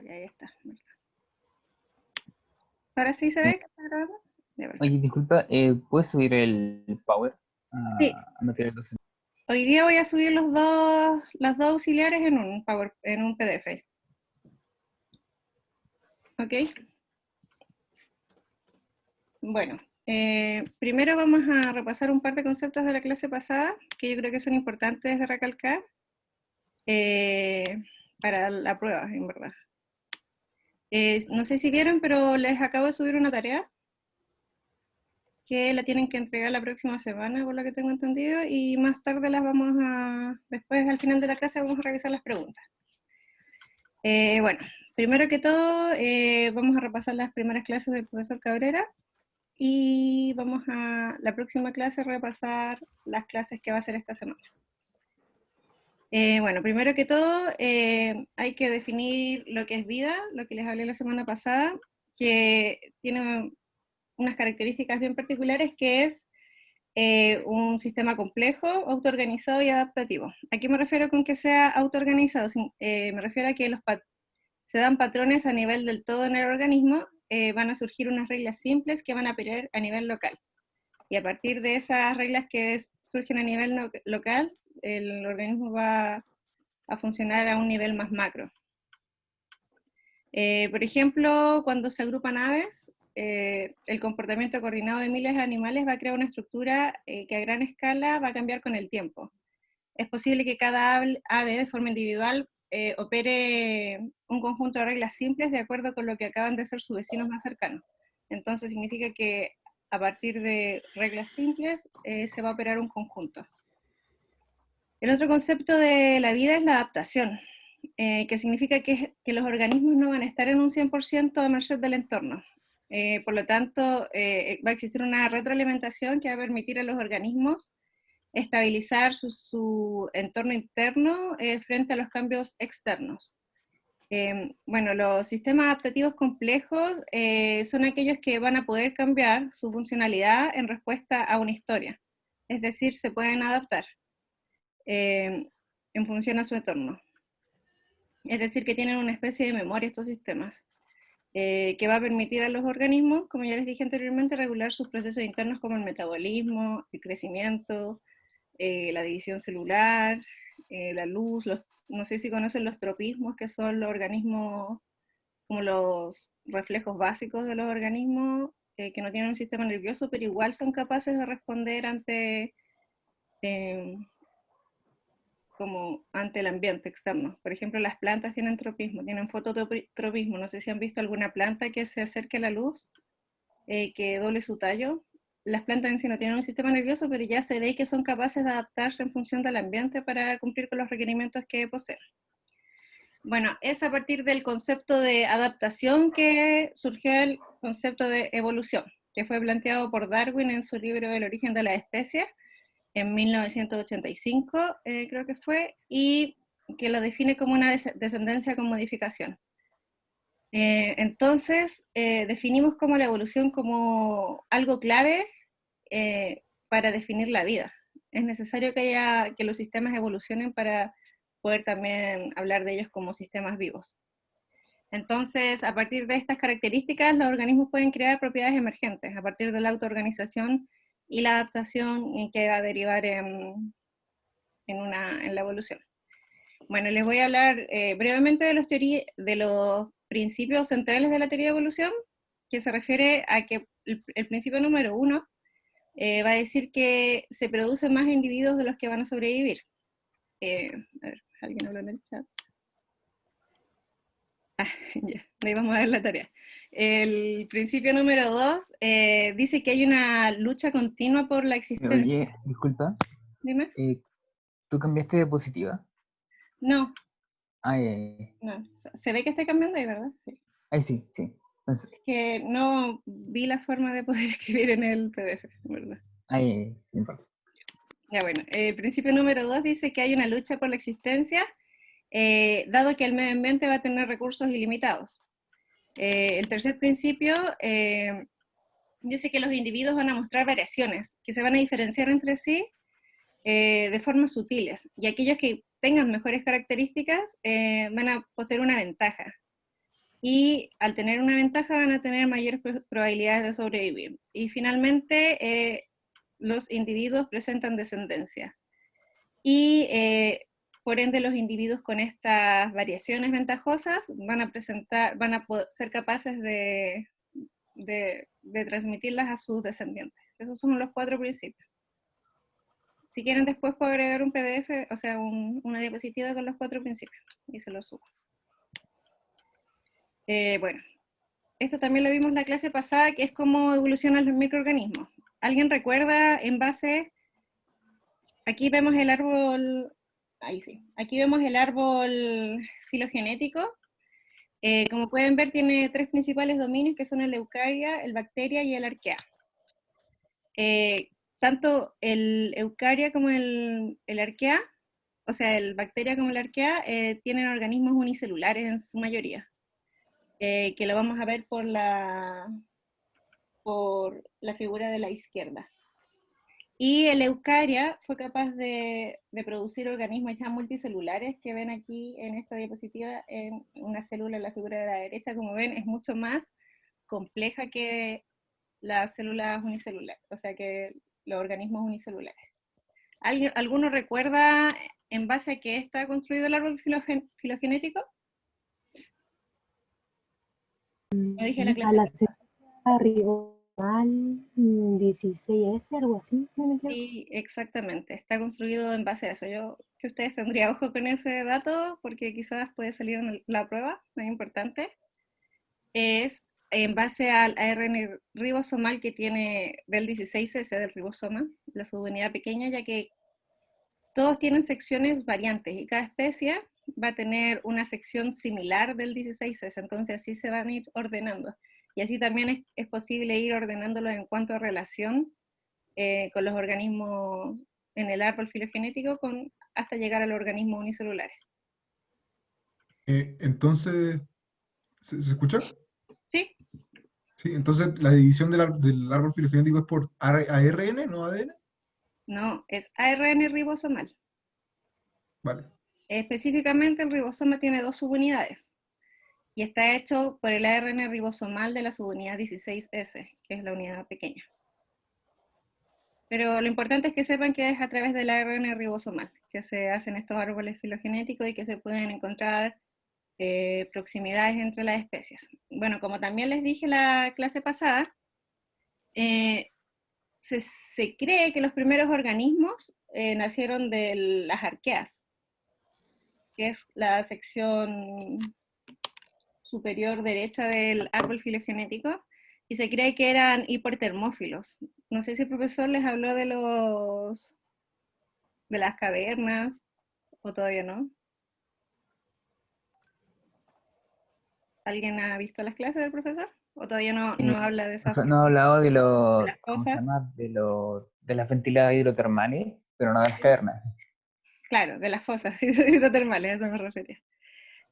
Ahí está. ¿Ahora sí se ve que está grabando? Ya, perfecto. Oye, disculpa, ¿puedes subir el power Sí, a material docente? hoy día voy a subir las dos auxiliares en un en un PDF. ¿Ok? Bueno, primero vamos a repasar un par de conceptos de la clase pasada, que yo creo que son importantes de recalcar eh, para la prueba, en verdad. No sé si vieron, pero les acabo de subir una tarea que la tienen que entregar la próxima semana, por lo que tengo entendido, y más tarde después al final de la clase vamos a revisar las preguntas. Bueno, primero que todo, vamos a repasar las primeras clases del profesor Cabrera, y vamos a la próxima clase repasar las clases que va a hacer esta semana. Bueno, primero que todo, hay que definir lo que es vida, lo que les hablé la semana pasada, que tiene unas características bien particulares, que es un sistema complejo, autoorganizado y adaptativo. ¿A qué me refiero con que sea autoorganizado? Me refiero a que se dan patrones a nivel del todo en el organismo, van a surgir unas reglas simples que van a operar a nivel local. Y a partir de esas reglas que surgen a nivel local, el organismo va a funcionar a un nivel más macro. Por ejemplo, cuando se agrupan aves, el comportamiento coordinado de miles de animales va a crear una estructura que a gran escala va a cambiar con el tiempo. Es posible que cada ave de forma individual opere un conjunto de reglas simples de acuerdo con lo que acaban de ser sus vecinos más cercanos. Entonces significa que a partir de reglas simples se va a operar un conjunto. El otro concepto de la vida es la adaptación, que significa que los organismos no van a estar en un 100% a merced del entorno. Por lo tanto, va a existir una retroalimentación que va a permitir a los organismos estabilizar su entorno interno frente a los cambios externos. Bueno, los sistemas adaptativos complejos son aquellos que van a poder cambiar su funcionalidad en respuesta a una historia. Es decir, se pueden adaptar en función a su entorno. Es decir, que tienen una especie de memoria estos sistemas, que va a permitir a los organismos, como ya les dije anteriormente, regular sus procesos internos como el metabolismo, el crecimiento, la división celular, la luz, no sé si conocen los tropismos, que son los organismos, como los reflejos básicos de los organismos, que no tienen un sistema nervioso, pero igual son capaces de responder eh, ante el ambiente externo. Por ejemplo, las plantas tienen tropismo, tienen fototropismo. No sé si han visto alguna planta que se acerque a la luz, que doble su tallo. Las plantas en sí no tienen un sistema nervioso, pero ya se ve que son capaces de adaptarse en función del ambiente para cumplir con los requerimientos que poseen. Bueno, es a partir del concepto de adaptación que surgió el concepto de evolución, que fue planteado por Darwin en su libro El origen de las especies, en 1985, creo que fue, y que lo define como una descendencia con modificación. Entonces, definimos como la evolución como algo clave para definir la vida. Es necesario que los sistemas evolucionen para poder también hablar de ellos como sistemas vivos. Entonces, a partir de estas características, los organismos pueden crear propiedades emergentes, a partir de la autoorganización y la adaptación que va a derivar en la evolución. Bueno, les voy a hablar brevemente de los principios centrales de la teoría de evolución, que se refiere a que el principio número 1 va a decir que se producen más individuos de los que van a sobrevivir. A ver, ¿alguien habló en el chat? Ya, ahí vamos a ver la tarea. El principio número 2 dice que hay una lucha continua por la existencia. Oye, disculpa, Dime. eh, ¿tú cambiaste de diapositiva? No, Ay, ay, ay. no, se ve que está cambiando ahí, ¿verdad? Sí. Ay, sí, sí. Es que no vi la forma de poder escribir en el PDF, ¿verdad? Ay, ay, ay, no importa. Ya bueno, el principio número 2 dice que hay una lucha por la existencia, dado que el medio ambiente va a tener recursos ilimitados. El tercer principio dice que los individuos van a mostrar variaciones, que se van a diferenciar entre sí de formas sutiles, y aquellos que tengan mejores características van a poseer una ventaja. y al tener una ventaja van a tener mayores probabilidades de sobrevivir. Y finalmente, los individuos presentan descendencia. Y por ende los individuos con estas variaciones ventajosas van a ser capaces de transmitirlas a sus descendientes. Esos son los 4 principios. Si quieren después puedo agregar un PDF, o sea, una diapositiva con los 4 principios, y se los subo. Bueno, esto también lo vimos en la clase pasada, que es cómo evolucionan los microorganismos. ¿Alguien recuerda en base? Aquí vemos el árbol, ahí sí, aquí vemos el árbol filogenético. Como pueden ver, tiene 3 principales dominios, que son el Eukarya, el Bacteria y el Arquea. Tanto el Eukarya como el Arquea, o sea, el Bacteria como el Arquea, tienen organismos unicelulares en su mayoría, que lo vamos a ver por la figura de la izquierda. Y el Eukarya fue capaz de producir organismos ya multicelulares que ven aquí en esta diapositiva, en una célula en la figura de la derecha. Como ven, es mucho más compleja que las células unicelulares, o sea que los organismos unicelulares. ¿Alguno recuerda en base a qué está construido el árbol filogenético? Lo dije en la A clase la pasada. ribomal 16S, algo así, si no me equivoco. Sí, exactamente. Está construido en base a eso. Yo que ustedes tendrían ojo con ese dato porque quizás puede salir en la prueba, muy importante. Es en base al ARN ribosomal que tiene del 16S del ribosoma, la subunidad pequeña, ya que todos tienen secciones variantes y cada especie va a tener una sección similar del 16S, entonces así se van a ir ordenando. Y así también es posible ir ordenándolos en cuanto a relación con los organismos en el árbol filogenético hasta llegar a los organismos unicelulares. Entonces, ¿se escucha? ¿Sí? Sí, entonces la división del árbol filogenético es por ARN, no ADN. No, es ARN ribosomal. Vale. Específicamente el ribosoma tiene 2 subunidades y está hecho por el ARN ribosomal de la subunidad 16S, que es la unidad pequeña. Pero lo importante es que sepan que es a través del ARN ribosomal que se hacen estos árboles filogenéticos y que se pueden encontrar proximidades entre las especies. Bueno, como también les dije la clase pasada, se cree que los primeros organismos nacieron de las arqueas, que es la sección superior derecha del árbol filogenético, y se cree que eran hipertermófilos. No sé si el profesor les habló de las cavernas, o todavía no. ¿Alguien ha visto las clases del profesor? ¿O todavía no habla de esas No he hablado de de los, las ¿cómo se cosas? llama? De las ventiladas hidrotermales, pero no de las cavernas. Claro, de las fosas hidrotermales, a eso me refería.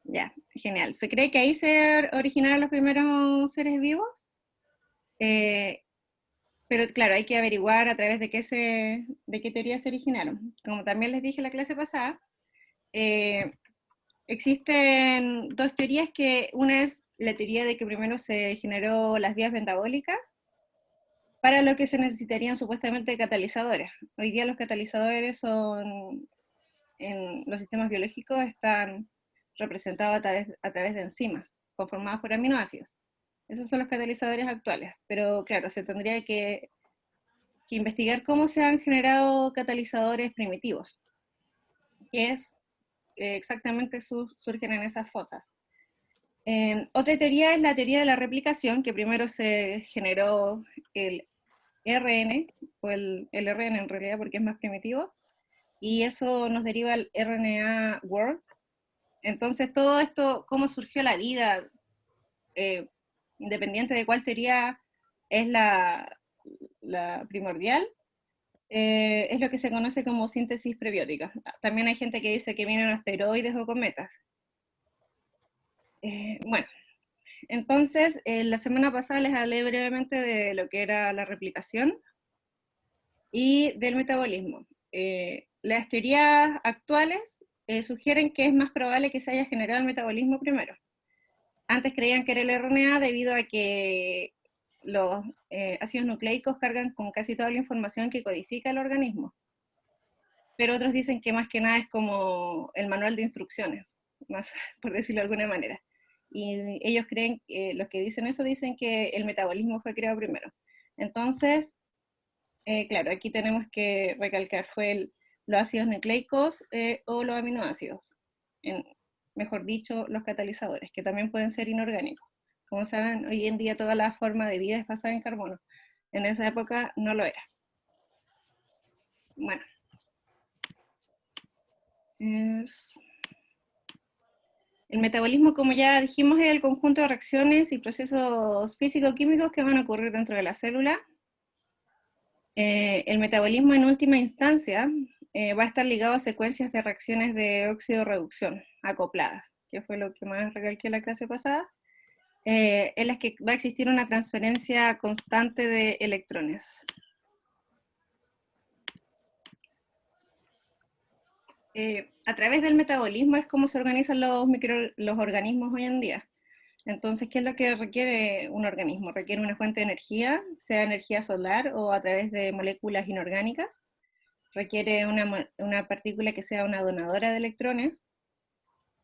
Ya, genial. Se cree que ahí se originaron los primeros seres vivos, pero claro, hay que averiguar a través de qué teoría se originaron. Como también les dije en la clase pasada, existen 2 teorías, que una es la teoría de que primero se generó las vías metabólicas, para lo que se necesitarían supuestamente catalizadores. Hoy día los catalizadores en los sistemas biológicos están representados a través de enzimas, conformadas por aminoácidos. Esos son los catalizadores actuales, pero claro, se tendría que investigar cómo se han generado catalizadores primitivos, que es exactamente surgen en esas fosas. Otra teoría es la teoría de la replicación, que primero se generó el RN, o el RN en realidad porque es más primitivo, y eso nos deriva al RNA World. Entonces todo esto, cómo surgió la vida, independiente de cuál teoría es la primordial, es lo que se conoce como síntesis prebiótica. También hay gente que dice que vienen asteroides o cometas. Bueno, entonces la semana pasada les hablé brevemente de lo que era la replicación y del metabolismo. Las teorías actuales sugieren que es más probable que se haya generado el metabolismo primero. Antes creían que era el RNA debido a que los ácidos nucleicos cargan con casi toda la información que codifica el organismo. Pero otros dicen que más que nada es como el manual de instrucciones, más, por decirlo de alguna manera. Y ellos creen, los que dicen eso dicen que el metabolismo fue creado primero. Entonces, claro, aquí tenemos que recalcar, fue los ácidos nucleicos o los aminoácidos, mejor dicho, los catalizadores, que también pueden ser inorgánicos. Como saben, hoy en día toda la forma de vida es basada en carbono. En esa época no lo era. Bueno. El metabolismo, como ya dijimos, es el conjunto de reacciones y procesos físico-químicos que van a ocurrir dentro de la célula. El metabolismo en última instancia va a estar ligado a secuencias de reacciones de óxido-reducción acopladas, que fue lo que más recalqué en la clase pasada, en las que va a existir una transferencia constante de electrones. A través del metabolismo es como se organizan los organismos hoy en día. Entonces, ¿qué es lo que requiere un organismo? Requiere una fuente de energía, sea energía solar o a través de moléculas inorgánicas. Requiere una partícula que sea una donadora de electrones,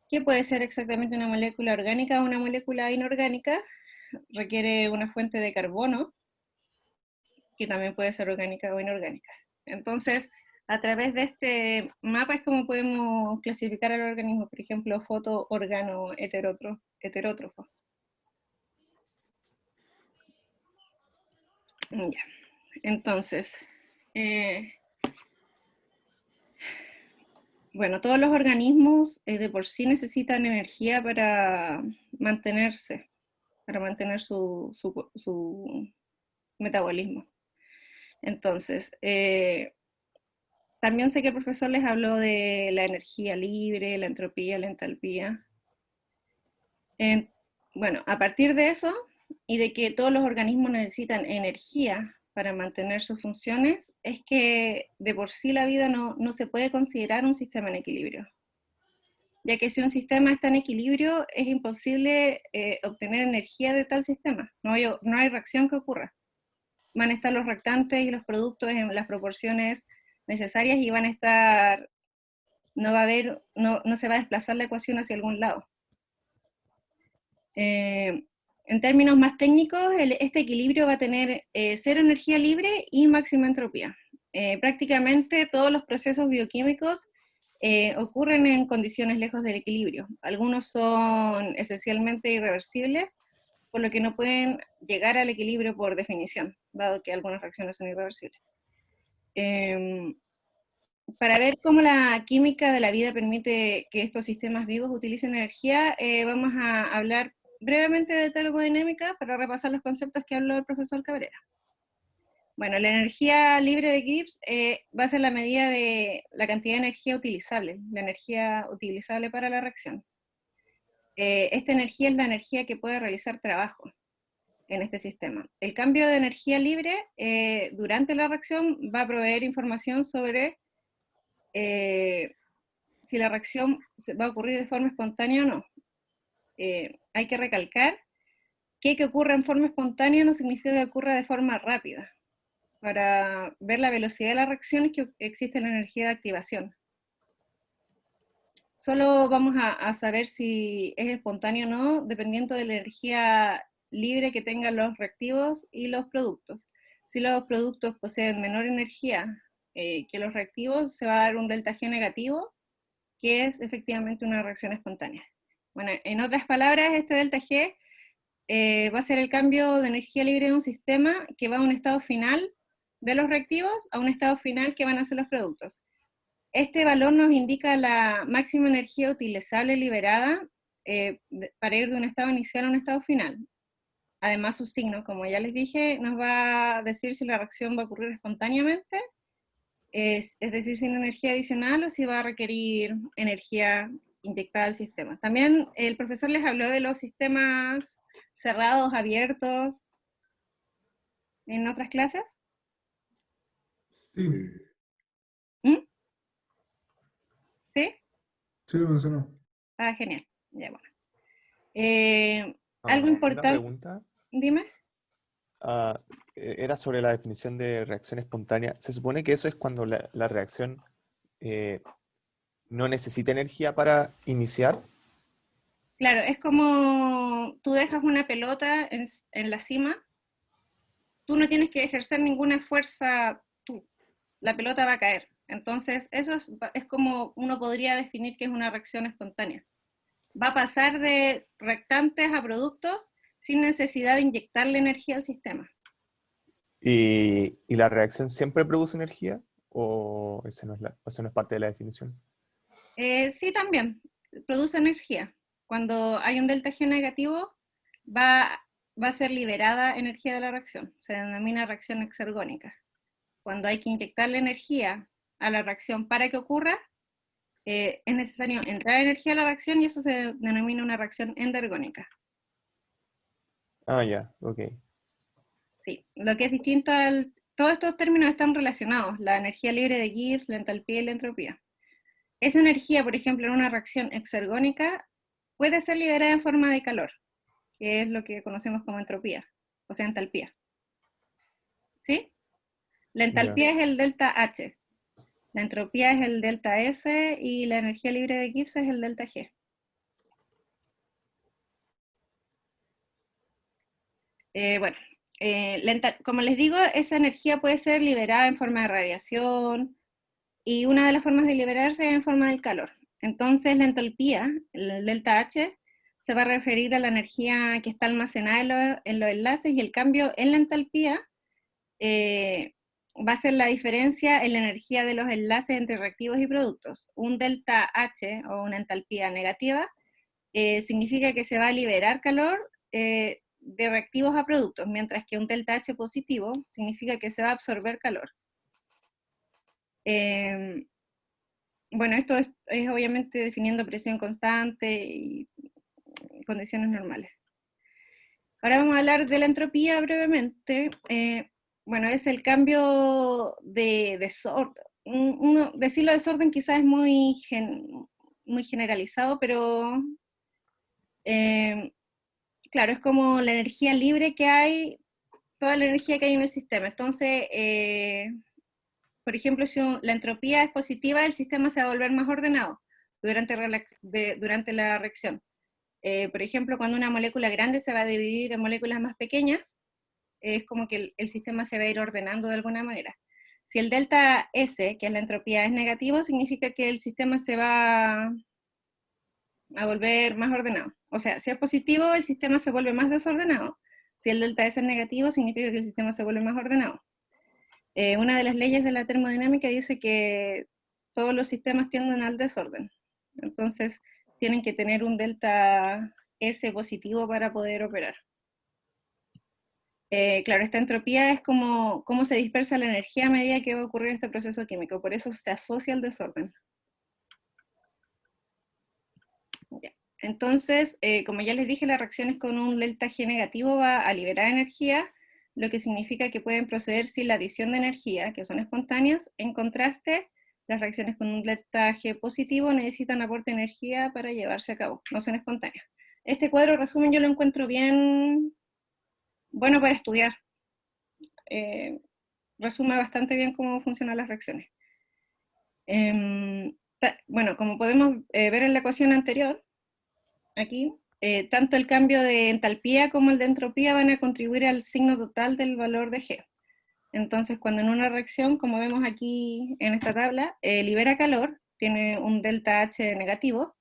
que puede ser exactamente una molécula orgánica o una molécula inorgánica. Requiere una fuente de carbono, que también puede ser orgánica o inorgánica. Entonces, a través de este mapa es como podemos clasificar al organismo, por ejemplo, foto, órgano, heterótrofo. Ya. Entonces, bueno, todos los organismos de por sí necesitan energía para mantenerse, para mantener su metabolismo. Entonces, también sé que el profesor les habló de la energía libre, la entropía, la entalpía. Bueno, a partir de eso, y de que todos los organismos necesitan energía para mantener sus funciones, es que de por sí la vida no se puede considerar un sistema en equilibrio. Ya que si un sistema está en equilibrio, es imposible obtener energía de tal sistema. No hay reacción que ocurra. Van a estar los reactantes y los productos en las proporciones necesarias y van a estar, no se va a desplazar la ecuación hacia algún lado. En términos más técnicos, este equilibrio va a tener cero energía libre y máxima entropía. Prácticamente todos los procesos bioquímicos ocurren en condiciones lejos del equilibrio. Algunos son esencialmente irreversibles, por lo que no pueden llegar al equilibrio por definición, dado que algunas reacciones son irreversibles. Para ver cómo la química de la vida permite que estos sistemas vivos utilicen energía, vamos a hablar brevemente de termodinámica para repasar los conceptos que habló el profesor Cabrera. Bueno, la energía libre de Gibbs va a ser la medida de la cantidad de energía utilizable, la energía utilizable para la reacción. Esta energía es la energía que puede realizar trabajo en este sistema. El cambio de energía libre durante la reacción va a proveer información sobre si la reacción va a ocurrir de forma espontánea o no. Hay que recalcar que ocurra en forma espontánea no significa que ocurra de forma rápida. Para ver la velocidad de las reacciones que existe la energía de activación. Solo vamos a saber si es espontáneo o no, dependiendo de la energía libre que tengan los reactivos y los productos. Si los productos poseen menor energía que los reactivos, se va a dar un delta G negativo, que es efectivamente una reacción espontánea. Bueno, en otras palabras, este delta G va a ser el cambio de energía libre de un sistema que va a un estado final de los reactivos a un estado final que van a ser los productos. Este valor nos indica la máxima energía utilizable liberada para ir de un estado inicial a un estado final. Además, su signo, como ya les dije, nos va a decir si la reacción va a ocurrir espontáneamente, es decir, sin energía adicional, o si va a requerir energía inyectada al sistema. También el profesor les habló de los sistemas cerrados, abiertos, en otras clases. Sí, ¿Mm? ¿Sí? sí lo mencionó. Ah, genial. Ya, bueno. Algo Una importante, pregunta. dime. Era sobre la definición de reacción espontánea. Se supone que eso es cuando la reacción no necesita energía para iniciar. Claro, es como tú dejas una pelota en la cima, tú no tienes que ejercer ninguna fuerza tú, la pelota va a caer. Entonces, eso es como uno podría definir que es una reacción espontánea. Va a pasar de reactantes a productos sin necesidad de inyectarle energía al sistema. ¿Y la reacción siempre produce energía? ¿O ese no es parte de la definición? Sí, también, produce energía. Cuando hay un delta G negativo, va a ser liberada energía de la reacción. Se denomina reacción exergónica. Cuando hay que inyectarle energía a la reacción para que ocurra, es necesario entrar energía a la reacción y eso se denomina una reacción endergónica. Ah, ya, ok. Sí, lo que es distinto todos estos términos están relacionados, la energía libre de Gibbs, la entalpía y la entropía. Esa energía, por ejemplo, en una reacción exergónica, puede ser liberada en forma de calor, que es lo que conocemos como entropía, o sea, entalpía. ¿Sí? La Ya. entalpía es el delta H, la entropía es el delta S y la energía libre de Gibbs es el delta G. Bueno, como les digo, esa energía puede ser liberada en forma de radiación y una de las formas de liberarse es en forma del calor. Entonces la enthalpía, el delta H, se va a referir a la energía que está almacenada en los enlaces y el cambio en la enthalpía va a ser la diferencia en la energía de los enlaces entre reactivos y productos. Un delta H o una enthalpía negativa significa que se va a liberar calor de reactivos a productos, mientras que un delta H positivo significa que se va a absorber calor. Bueno, esto es obviamente definiendo presión constante y condiciones normales. Ahora vamos a hablar de la entropía brevemente. Bueno, es el cambio de desorden. Decirlo desorden quizás es muy generalizado, pero claro, es como la energía libre que hay, toda la energía que hay en el sistema. Entonces, por ejemplo, si la entropía es positiva, el sistema se va a volver más ordenado durante la reacción. Por ejemplo, cuando una molécula grande se va a dividir en moléculas más pequeñas, es como que el sistema se va a ir ordenando de alguna manera. Si el delta S, que es la entropía, es negativo, significa que el sistema se va a volver más ordenado. O sea, si es positivo, el sistema se vuelve más desordenado. Si el delta S es negativo, significa que el sistema se vuelve más ordenado. Una de las leyes de la termodinámica dice que todos los sistemas tienden al desorden. Entonces, tienen que tener un delta S positivo para poder operar. Claro, esta entropía es como cómo se dispersa la energía a medida que va a ocurrir este proceso químico, por eso se asocia al desorden. Ya. Entonces, como ya les dije, las reacciones con un delta G negativo va a liberar energía, lo que significa que pueden proceder sin la adición de energía, que son espontáneas. En contraste, las reacciones con un delta G positivo necesitan aporte de energía para llevarse a cabo, no son espontáneas. Este cuadro resumen yo lo encuentro bien bueno para estudiar. Resume bastante bien cómo funcionan las reacciones. Bueno, como podemos ver en la ecuación anterior, aquí, tanto el cambio de entalpía como el de entropía van a contribuir al signo total del valor de G. Entonces, cuando en una reacción, como vemos aquí en esta tabla, libera calor, tiene un delta H negativo,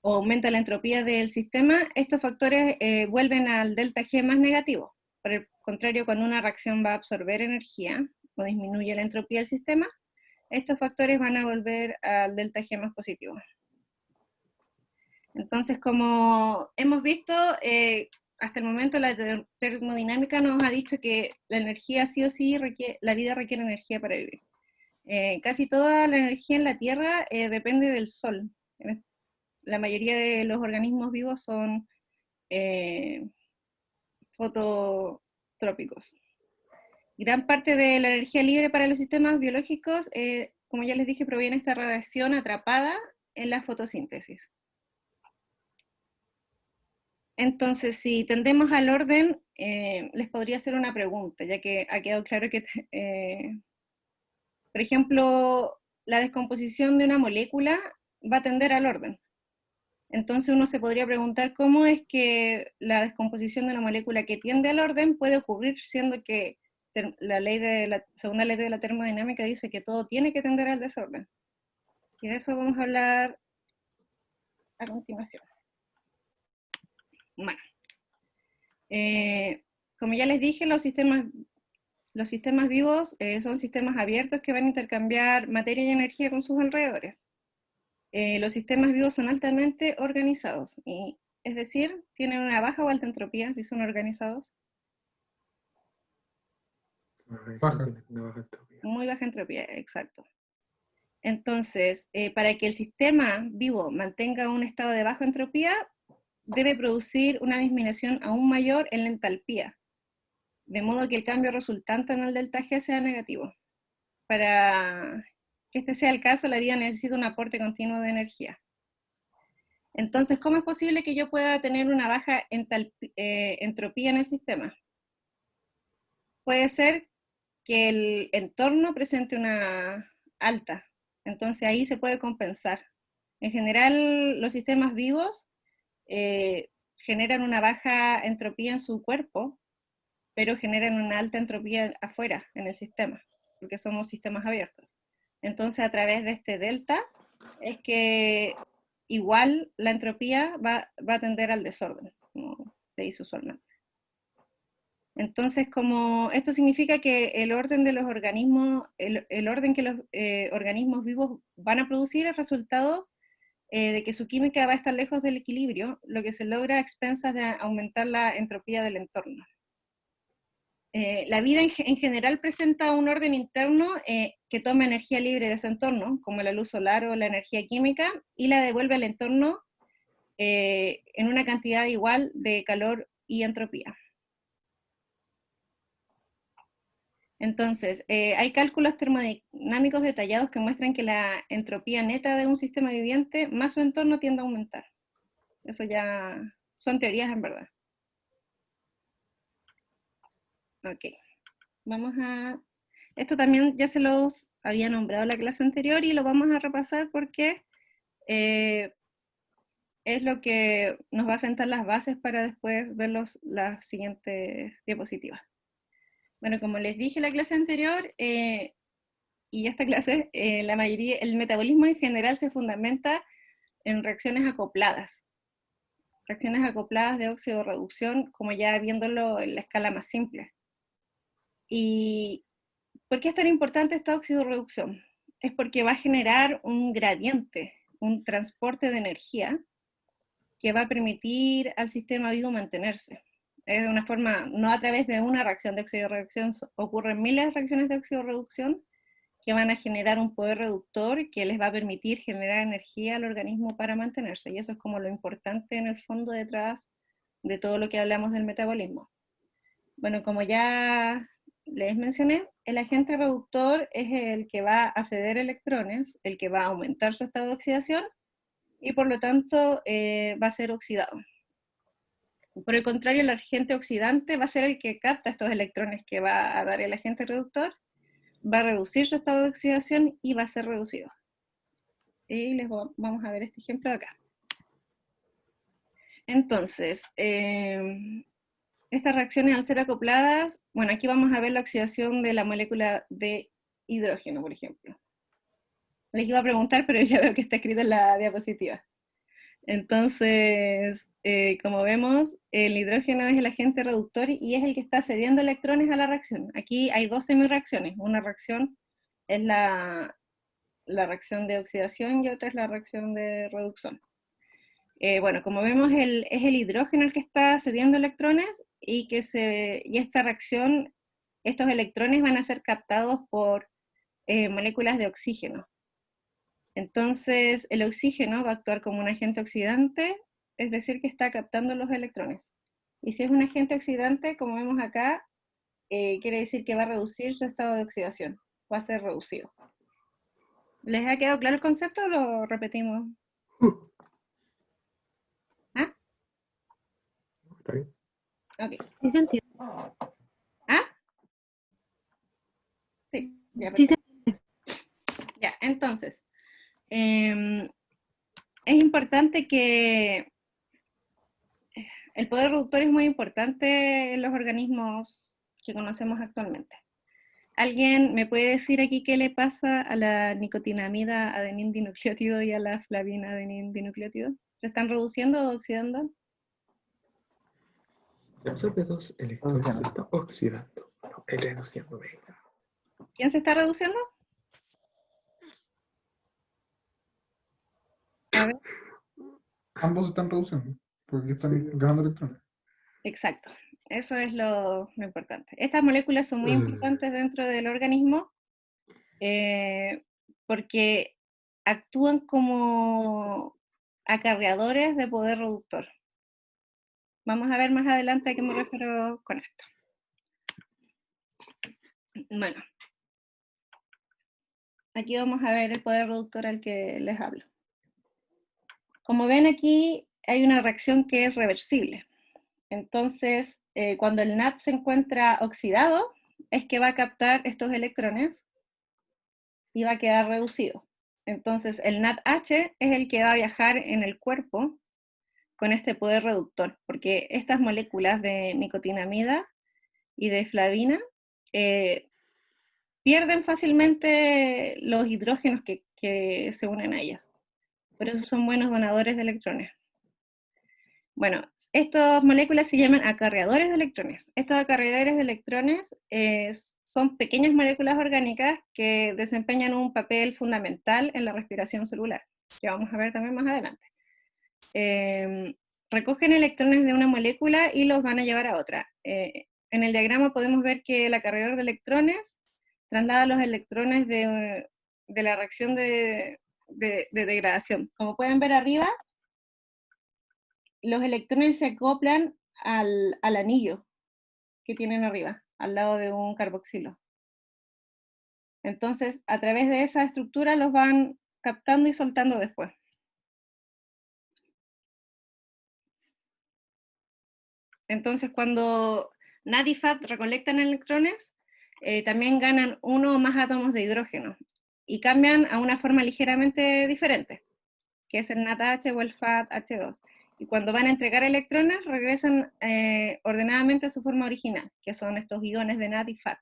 o aumenta la entropía del sistema, estos factores vuelven al delta G más negativo. Por el contrario, cuando una reacción va a absorber energía o disminuye la entropía del sistema, estos factores van a volver al delta G más positivo. Entonces, como hemos visto, hasta el momento la termodinámica nos ha dicho que la energía sí o sí, la vida requiere energía para vivir. Casi toda la energía en la Tierra depende del Sol. La mayoría de los organismos vivos son fototrópicos. Gran parte de la energía libre para los sistemas biológicos, como ya les dije, proviene de esta radiación atrapada en la fotosíntesis. Entonces, si tendemos al orden, les podría hacer una pregunta, ya que ha quedado claro que, por ejemplo, la descomposición de una molécula va a tender al orden. Entonces uno se podría preguntar cómo es que la descomposición de una molécula que tiende al orden puede ocurrir, siendo que la segunda ley de la termodinámica dice que todo tiene que tender al desorden. Y de eso vamos a hablar a continuación. Bueno, como ya les dije, los sistemas vivos son sistemas abiertos que van a intercambiar materia y energía con sus alrededores. Los sistemas vivos son altamente organizados, es decir, tienen una baja o alta entropía si son organizados. Baja. Muy baja entropía, exacto. Entonces, para que el sistema vivo mantenga un estado de baja entropía, debe producir una disminución aún mayor en la entalpía, de modo que el cambio resultante en el delta G sea negativo. Para que este sea el caso, la vida necesita un aporte continuo de energía. Entonces, ¿cómo es posible que yo pueda tener una baja entropía en el sistema? Puede ser que el entorno presente una alta, entonces ahí se puede compensar. En general, los sistemas vivos generan una baja entropía en su cuerpo, pero generan una alta entropía afuera, en el sistema, porque somos sistemas abiertos. Entonces, a través de este delta, es que igual la entropía va a tender al desorden, como se dice usualmente. Entonces, como esto significa que el orden de los organismos, el orden que los organismos vivos van a producir es resultado de que su química va a estar lejos del equilibrio, lo que se logra a expensas de aumentar la entropía del entorno. La vida en general presenta un orden interno que toma energía libre de ese entorno, como la luz solar o la energía química, y la devuelve al entorno en una cantidad igual de calor y entropía. Entonces, hay cálculos termodinámicos detallados que muestran que la entropía neta de un sistema viviente más su entorno tiende a aumentar. Eso ya son teorías en verdad. Ok, vamos a... Esto también ya se los había nombrado en la clase anterior y lo vamos a repasar porque es lo que nos va a sentar las bases para después ver las siguientes diapositivas. Bueno, como les dije en la clase anterior, y esta clase, el metabolismo en general se fundamenta en reacciones acopladas de óxido-reducción, como ya viéndolo en la escala más simple. ¿Y por qué es tan importante esta óxido-reducción? Es porque va a generar un gradiente, un transporte de energía, que va a permitir al sistema vivo mantenerse. Es de una forma, no a través de una reacción de óxido-reducción, ocurren miles de reacciones de óxido-reducción que van a generar un poder reductor que les va a permitir generar energía al organismo para mantenerse, y eso es como lo importante en el fondo detrás de todo lo que hablamos del metabolismo. Bueno, como ya les mencioné, el agente reductor es el que va a ceder electrones, el que va a aumentar su estado de oxidación, y por lo tanto va a ser oxidado. Por el contrario, el agente oxidante va a ser el que capta estos electrones que va a dar el agente reductor, va a reducir su estado de oxidación y va a ser reducido. Y vamos a ver este ejemplo de acá. Entonces, estas reacciones al ser acopladas, bueno, aquí vamos a ver la oxidación de la molécula de hidrógeno, por ejemplo. Les iba a preguntar, pero ya veo que está escrito en la diapositiva. Entonces, como vemos, el hidrógeno es el agente reductor y es el que está cediendo electrones a la reacción. Aquí hay dos semireacciones. Una reacción es la reacción de oxidación y otra es la reacción de reducción. Bueno, como vemos, es el hidrógeno el que está cediendo electrones y esta reacción, estos electrones van a ser captados por moléculas de oxígeno. Entonces, el oxígeno va a actuar como un agente oxidante, es decir, que está captando los electrones. Y si es un agente oxidante, como vemos acá, quiere decir que va a reducir su estado de oxidación, va a ser reducido. ¿Les ha quedado claro el concepto o lo repetimos? ¿Ah? ¿Está bien? Ok. Sí se entiende. ¿Ah? Sí, ya, Sí se ya, entonces, es importante que el poder reductor es muy importante en los organismos que conocemos actualmente. ¿Alguien me puede decir aquí qué le pasa a la nicotinamida adenin-dinucleótido y a la flavina adenin-dinucleótido? ¿Se están reduciendo o oxidando? Se absorbe 2 electrones, se está oxidando. No, reduciendo, venga. ¿Quién se está reduciendo? A ver, Ambos se están reduciendo, porque están Sí. ganando electrones. exacto. Eso es lo importante. Estas moléculas son muy importantes dentro del organismo porque actúan como acarreadores de poder reductor. Vamos a ver más adelante a qué me refiero con esto. Bueno, aquí vamos a ver el poder reductor al que les hablo. Como ven aquí, hay una reacción que es reversible. Entonces, cuando el NAD se encuentra oxidado, es que va a captar estos electrones y va a quedar reducido. Entonces, el NADH es el que va a viajar en el cuerpo con este poder reductor, porque estas moléculas de nicotinamida y de flavina pierden fácilmente los hidrógenos que se unen a ellas. Por eso son buenos donadores de electrones. Bueno, estas moléculas se llaman acarreadores de electrones. Estos acarreadores de electrones son pequeñas moléculas orgánicas que desempeñan un papel fundamental en la respiración celular, que vamos a ver también más adelante. Recogen electrones de una molécula y los van a llevar a otra. En el diagrama podemos ver que el acarreador de electrones traslada los electrones de la reacción de degradación. Como pueden ver arriba, los electrones se acoplan al anillo que tienen arriba, al lado de un carboxilo. Entonces, a través de esa estructura los van captando y soltando después. Entonces, cuando NAD y FAD recolectan electrones, también ganan uno o más átomos de hidrógeno y cambian a una forma ligeramente diferente, que es el NADH o el FADH2. Y cuando van a entregar electrones, regresan ordenadamente a su forma original, que son estos iones de NAD y FAD.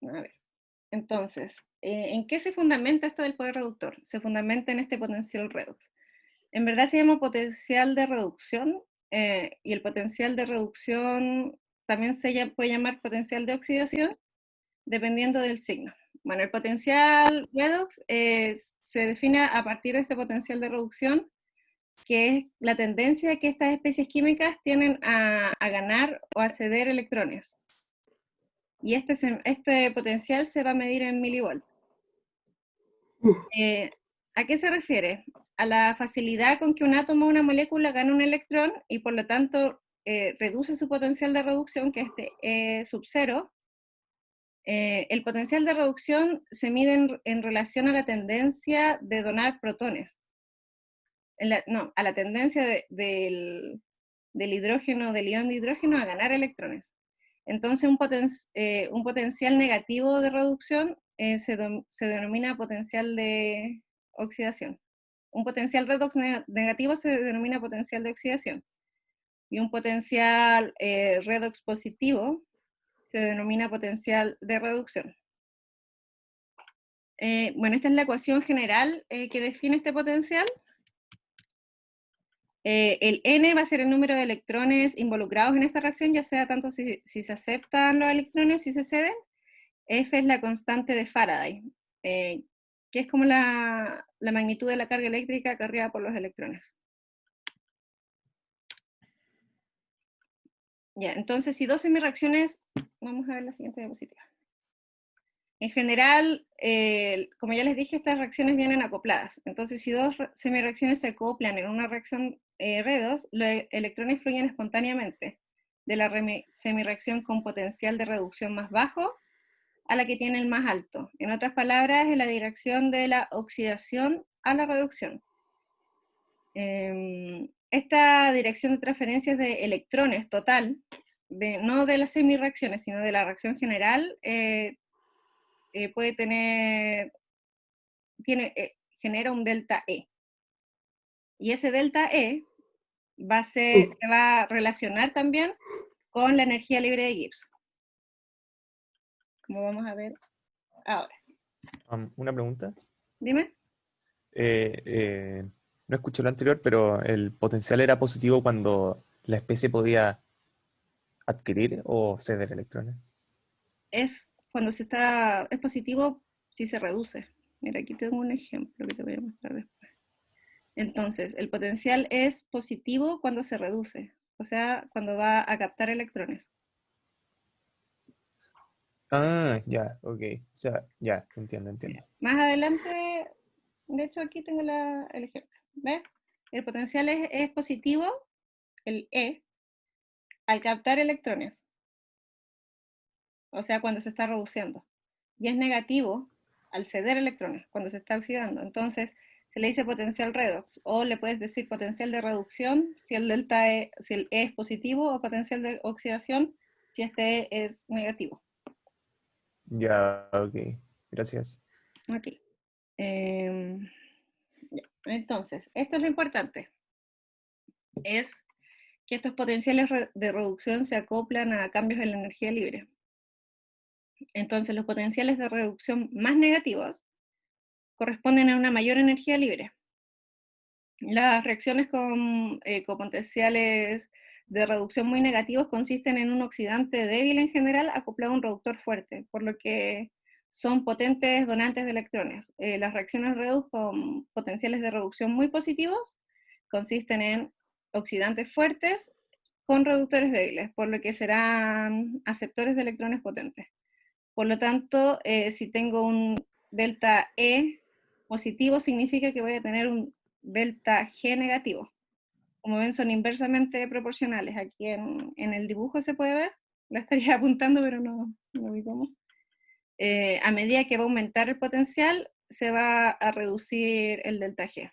A ver. Entonces, ¿en qué se fundamenta esto del poder reductor? Se fundamenta en este potencial redox. En verdad se llama potencial de reducción, y el potencial de reducción también se puede llamar potencial de oxidación, dependiendo del signo. Bueno, el potencial redox se define a partir de este potencial de reducción, que es la tendencia que estas especies químicas tienen a ganar o a ceder electrones. Y este potencial se va a medir en milivolt. ¿A qué se refiere? A la facilidad con que un átomo o una molécula gana un electrón y por lo tanto reduce su potencial de reducción, que es sub cero. El potencial de reducción se mide en relación a la tendencia de donar protones. A la tendencia del hidrógeno, del ion de hidrógeno a ganar electrones. Entonces un potencial negativo de reducción se denomina potencial de oxidación. Un potencial redox negativo se denomina potencial de oxidación. Y un potencial redox positivo se denomina potencial de reducción. Bueno, esta es la ecuación general que define este potencial. El N va a ser el número de electrones involucrados en esta reacción, ya sea tanto si se aceptan los electrones o si se ceden. F es la constante de Faraday, que es como la magnitud de la carga eléctrica acarreada por los electrones. Ya, entonces si dos semireacciones, vamos a ver la siguiente diapositiva. En general, como ya les dije, estas reacciones vienen acopladas. Entonces, si dos semireacciones se acoplan en una reacción redox, los electrones fluyen espontáneamente de la semireacción con potencial de reducción más bajo a la que tiene el más alto. En otras palabras, en la dirección de la oxidación a la reducción. Esta dirección de transferencias de electrones total, no de las semirreacciones, sino de la reacción general, puede tener, genera un delta E. Y ese delta E se va a relacionar también con la energía libre de Gibbs, como vamos a ver ahora. Una pregunta. Dime. No escuché lo anterior, pero ¿el potencial era positivo cuando la especie podía adquirir o ceder electrones? Es positivo si se reduce. Mira, aquí tengo un ejemplo que te voy a mostrar después. Entonces, el potencial es positivo cuando se reduce, o sea, cuando va a captar electrones. Ah, ya, ok. O sea, ya, entiendo. Más adelante, de hecho aquí tengo el ejemplo. ¿Ves? El potencial es positivo, el E, al captar electrones, o sea, cuando se está reduciendo. Y es negativo al ceder electrones, cuando se está oxidando. Entonces, se le dice potencial redox, o le puedes decir potencial de reducción si el delta E, si el E es positivo, o potencial de oxidación si este E es negativo. Ya, ok. Gracias. Ok. Entonces, esto es lo importante. Es que estos potenciales de reducción se acoplan a cambios en la energía libre. Entonces, los potenciales de reducción más negativos corresponden a una mayor energía libre. Las reacciones con potenciales de reducción muy negativos consisten en un oxidante débil en general acoplado a un reductor fuerte, por lo que son potentes donantes de electrones. Las reacciones redox con potenciales de reducción muy positivos consisten en oxidantes fuertes con reductores débiles, por lo que serán aceptores de electrones potentes. Por lo tanto, si tengo un delta E positivo, significa que voy a tener un delta G negativo. Como ven, son inversamente proporcionales. Aquí en el dibujo se puede ver, lo estaría apuntando, pero no vi cómo. A medida que va a aumentar el potencial, se va a reducir el delta G.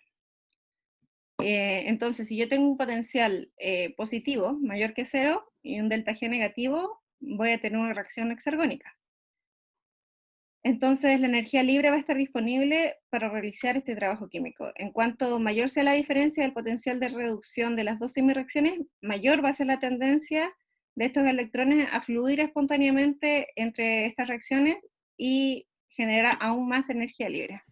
Entonces, si yo tengo un potencial positivo, mayor que 0, y un delta G negativo, voy a tener una reacción exergónica. Entonces, la energía libre va a estar disponible para realizar este trabajo químico. En cuanto mayor sea la diferencia del potencial de reducción de las dos semirreacciones, mayor va a ser la tendencia de estos electrones a fluir espontáneamente entre estas reacciones y generar aún más energía libre.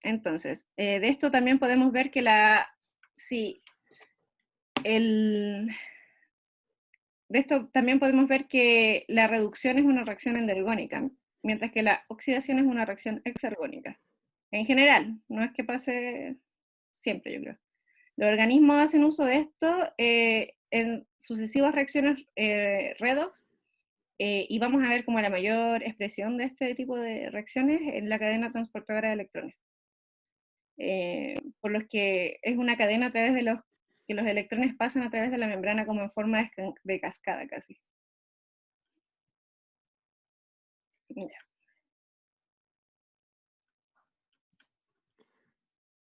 Entonces, de esto también podemos ver que de esto también podemos ver que la reducción es una reacción endergónica, mientras que la oxidación es una reacción exergónica. En general, no es que pase siempre, yo creo. Los organismos hacen uso de esto en sucesivas reacciones redox, y vamos a ver como la mayor expresión de este tipo de reacciones en la cadena transportadora de electrones. Por los que es una cadena a través de que los electrones pasan a través de la membrana como en forma de cascada casi. Ya.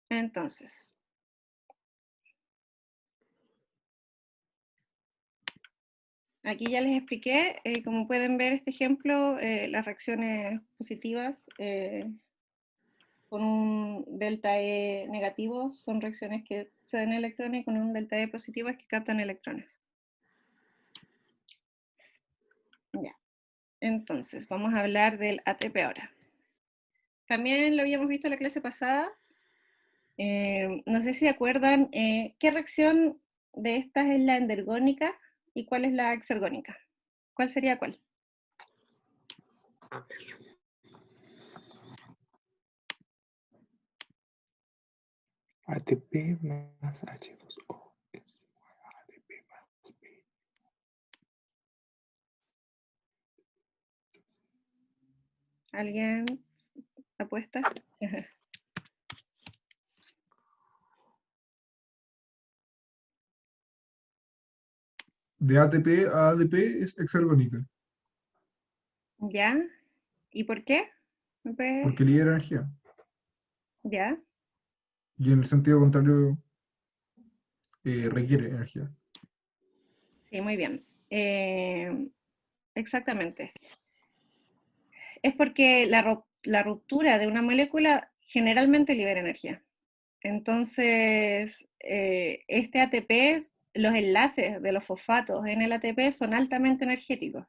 Entonces, aquí ya les expliqué, como pueden ver este ejemplo, las reacciones positivas con un delta E negativo son reacciones que ceden electrones, y con un delta E positivo es que captan electrones. Ya. Entonces, vamos a hablar del ATP ahora. También lo habíamos visto en la clase pasada. No sé si se acuerdan, ¿qué reacción de estas es la endergónica y cuál es la exergónica? ¿Cuál sería cuál? A ver. ATP más H2O es igual a ATP más B. ¿Alguien apuesta? De ATP a ADP es exergónica, ¿Ya? ¿Y por qué? ¿Me puede- porque libera energía. ¿Ya? Y en el sentido contrario, requiere energía. Sí, muy bien. Exactamente. Es porque la ruptura de una molécula generalmente libera energía. Entonces, este ATP, los enlaces de los fosfatos en el ATP son altamente energéticos.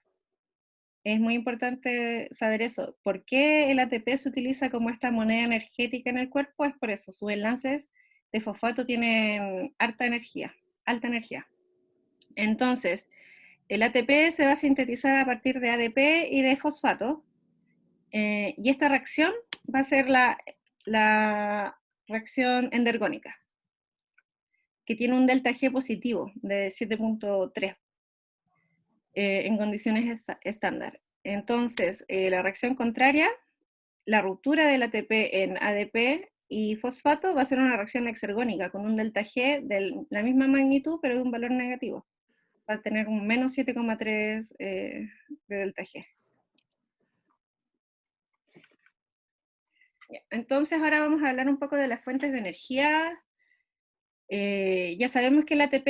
Es muy importante saber eso. ¿Por qué el ATP se utiliza como esta moneda energética en el cuerpo? Es por eso, sus enlaces de fosfato tienen alta energía. Entonces, el ATP se va a sintetizar a partir de ADP y de fosfato, y esta reacción va a ser la reacción endergónica, que tiene un delta G positivo de 7.3 en condiciones estándar. Entonces, la reacción contraria, la ruptura del ATP en ADP y fosfato, va a ser una reacción exergónica con un delta G de la misma magnitud, pero de un valor negativo. Va a tener un menos 7,3 de delta G. Entonces ahora vamos a hablar un poco de las fuentes de energía. Ya sabemos que el ATP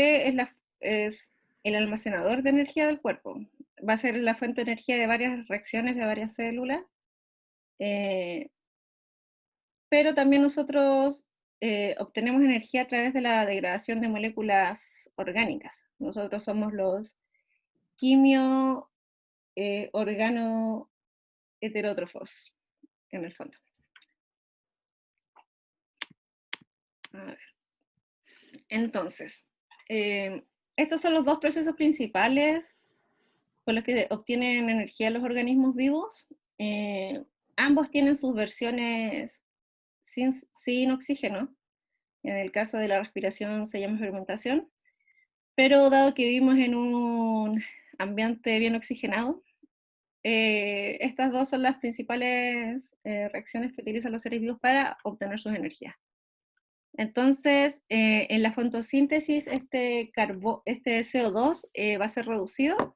es el almacenador de energía del cuerpo. Va a ser la fuente de energía de varias reacciones de varias células. Pero también nosotros obtenemos energía a través de la degradación de moléculas orgánicas. Nosotros somos los quimio organo heterótrofos, en el fondo. A ver. Entonces, estos son los dos procesos principales con los que obtienen energía los organismos vivos. Ambos tienen sus versiones sin oxígeno. En el caso de la respiración se llama fermentación, pero dado que vivimos en un ambiente bien oxigenado, estas dos son las principales reacciones que utilizan los seres vivos para obtener sus energías. Entonces, en la fotosíntesis este CO2 va a ser reducido,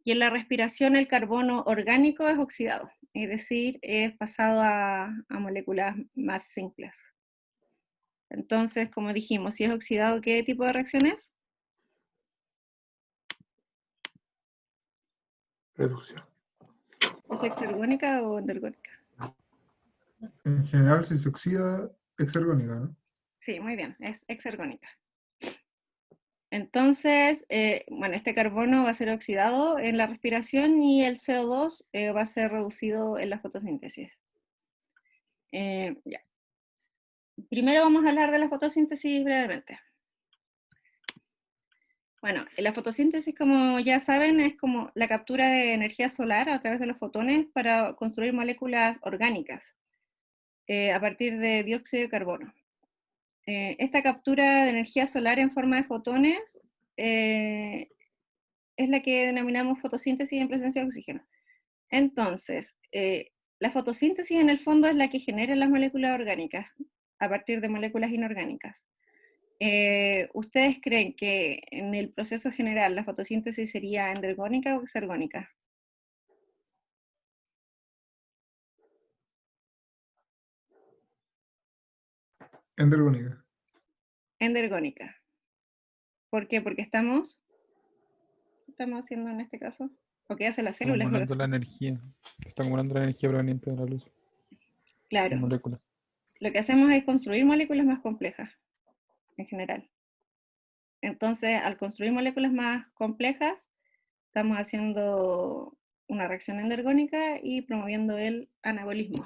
y en la respiración el carbono orgánico es oxidado, es decir, es pasado a moléculas más simples. Entonces, como dijimos, si es oxidado, ¿qué tipo de reacción es? Reducción. ¿Es exergónica o endergónica? En general, si se oxida, exergónica, ¿no? Sí, muy bien, es exergónica. Entonces, bueno, este carbono va a ser oxidado en la respiración y el CO2 va a ser reducido en la fotosíntesis. Ya. Primero vamos a hablar de la fotosíntesis brevemente. Bueno, la fotosíntesis, como ya saben, es como la captura de energía solar a través de los fotones para construir moléculas orgánicas a partir de dióxido de carbono. Esta captura de energía solar en forma de fotones es la que denominamos fotosíntesis en presencia de oxígeno. Entonces, la fotosíntesis en el fondo es la que genera las moléculas orgánicas a partir de moléculas inorgánicas. ¿Ustedes creen que en el proceso general la fotosíntesis sería endergónica o exergónica? Endergónica. Endergónica. ¿Por qué? Porque estamos haciendo en este caso, o qué hace la Está célula. acumulando la energía. Está acumulando la energía proveniente de la luz. Claro, Las moléculas. lo que hacemos es construir moléculas más complejas, en general. Entonces, al construir moléculas más complejas, estamos haciendo una reacción endergónica y promoviendo el anabolismo.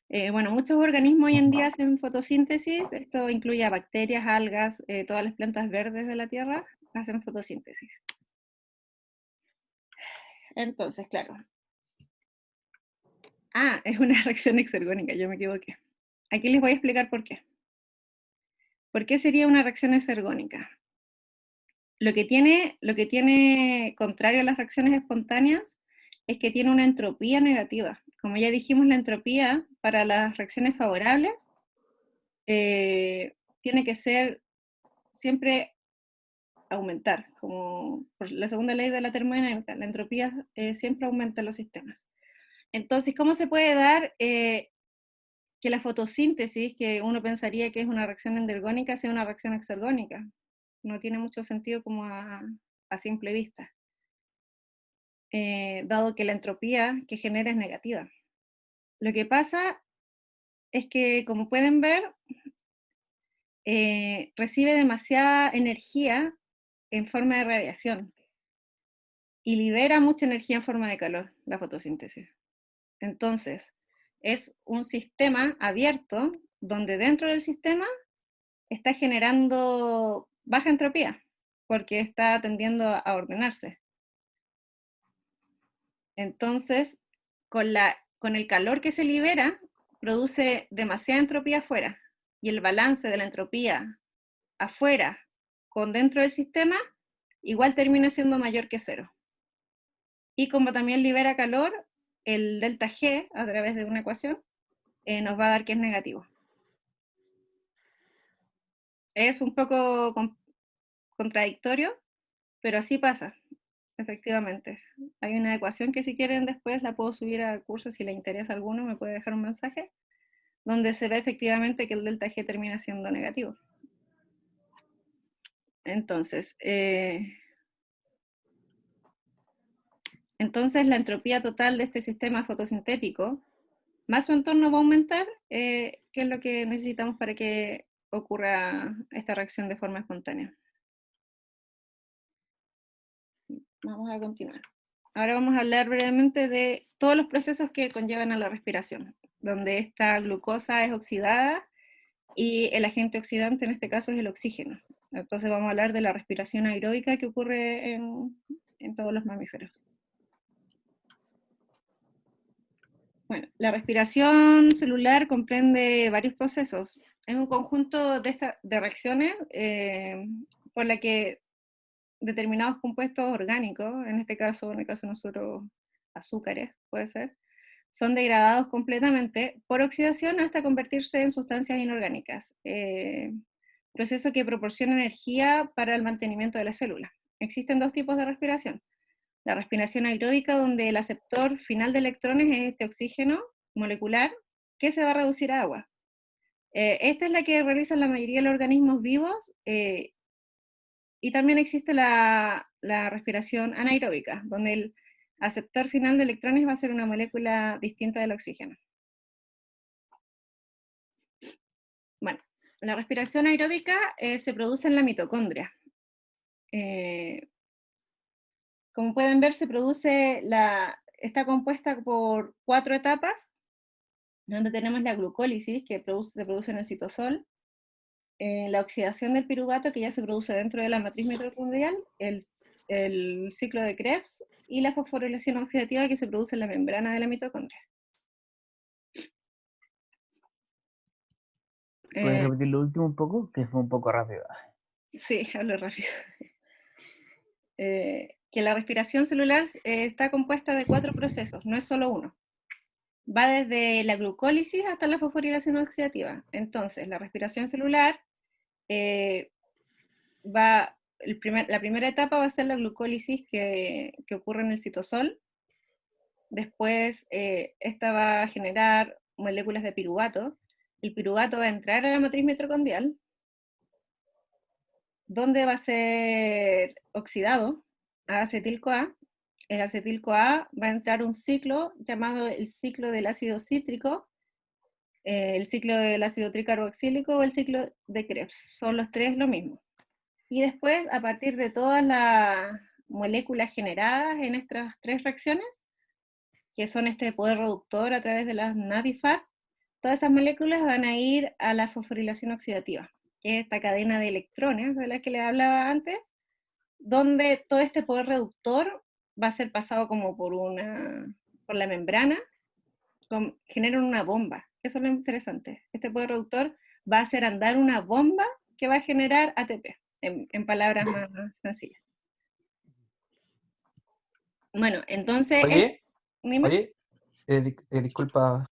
Bueno, muchos organismos hoy en día hacen fotosíntesis, esto incluye a bacterias, algas, todas las plantas verdes de la Tierra hacen fotosíntesis. Entonces, claro. Ah, es una reacción exergónica, yo me equivoqué. Aquí les voy a explicar por qué. ¿Por qué sería una reacción exergónica? Lo que tiene contrario a las reacciones espontáneas es que tiene una entropía negativa. Como ya dijimos, la entropía para las reacciones favorables tiene que ser siempre aumentar, como por la segunda ley de la termodinámica, la entropía siempre aumenta en los sistemas. Entonces, ¿cómo se puede dar que la fotosíntesis, que uno pensaría que es una reacción endergónica, sea una reacción exergónica. No tiene mucho sentido como a simple vista, dado que la entropía que genera es negativa. Lo que pasa es que, como pueden ver, recibe demasiada energía en forma de radiación y libera mucha energía en forma de calor, la fotosíntesis. Entonces, es un sistema abierto donde dentro del sistema está generando baja entropía, porque está tendiendo a ordenarse. Entonces, con el calor que se libera, produce demasiada entropía afuera, y el balance de la entropía afuera con dentro del sistema, igual termina siendo mayor que cero. Y como también libera calor, el delta G, a través de una ecuación, nos va a dar que es negativo. Es un poco contradictorio, pero así pasa, efectivamente. Hay una ecuación que si quieren después la puedo subir al curso, si le interesa a alguno me puede dejar un mensaje, donde se ve efectivamente que el delta G termina siendo negativo. Entonces, la entropía total de este sistema fotosintético, más su entorno va a aumentar, que es lo que necesitamos para que ocurra esta reacción de forma espontánea. Vamos a continuar. Ahora vamos a hablar brevemente de todos los procesos que conllevan a la respiración, donde esta glucosa es oxidada y el agente oxidante en este caso es el oxígeno. Entonces vamos a hablar de la respiración aeróbica que ocurre en todos los mamíferos. Bueno, la respiración celular comprende varios procesos. Es un conjunto de reacciones por la que determinados compuestos orgánicos, en el caso de nosotros azúcares, puede ser, son degradados completamente por oxidación hasta convertirse en sustancias inorgánicas. Proceso que proporciona energía para el mantenimiento de la célula. Existen dos tipos de respiración. La respiración aeróbica, donde el aceptor final de electrones es este oxígeno molecular que se va a reducir a agua. Esta es la que realizan la mayoría de los organismos vivos, y también existe la respiración anaeróbica, donde el aceptor final de electrones va a ser una molécula distinta del oxígeno. Bueno, la respiración aeróbica se produce en la mitocondria. Como pueden ver, está compuesta por 4 etapas, donde tenemos la glucólisis, que se produce en el citosol, la oxidación del piruvato, que ya se produce dentro de la matriz mitocondrial, el ciclo de Krebs, y la fosforilación oxidativa, que se produce en la membrana de la mitocondria. ¿Puedes repetir lo último un poco? Que fue un poco rápido. Sí, hablo rápido. Que la respiración celular está compuesta de 4 procesos, no es solo uno. Va desde la glucólisis hasta la fosforilación oxidativa. Entonces, la respiración celular la primera etapa va a ser la glucólisis que ocurre en el citosol. Después, esta va a generar moléculas de piruvato. El piruvato va a entrar a la matriz mitocondrial, donde va a ser oxidado a acetil-CoA. El acetil-CoA va a entrar un ciclo llamado el ciclo del ácido cítrico, el ciclo del ácido tricarboxílico o el ciclo de Krebs. Son los tres lo mismo. Y después, a partir de todas las moléculas generadas en estas 3 reacciones, que son este poder reductor a través de las NADIFAT, todas esas moléculas van a ir a la fosforilación oxidativa, que es esta cadena de electrones de la que les hablaba antes, donde todo este poder reductor va a ser pasado como por la membrana, generan una bomba. Eso es lo interesante. Este poder reductor va a hacer andar una bomba que va a generar ATP, en palabras más sencillas. Bueno, entonces... Oye, disculpa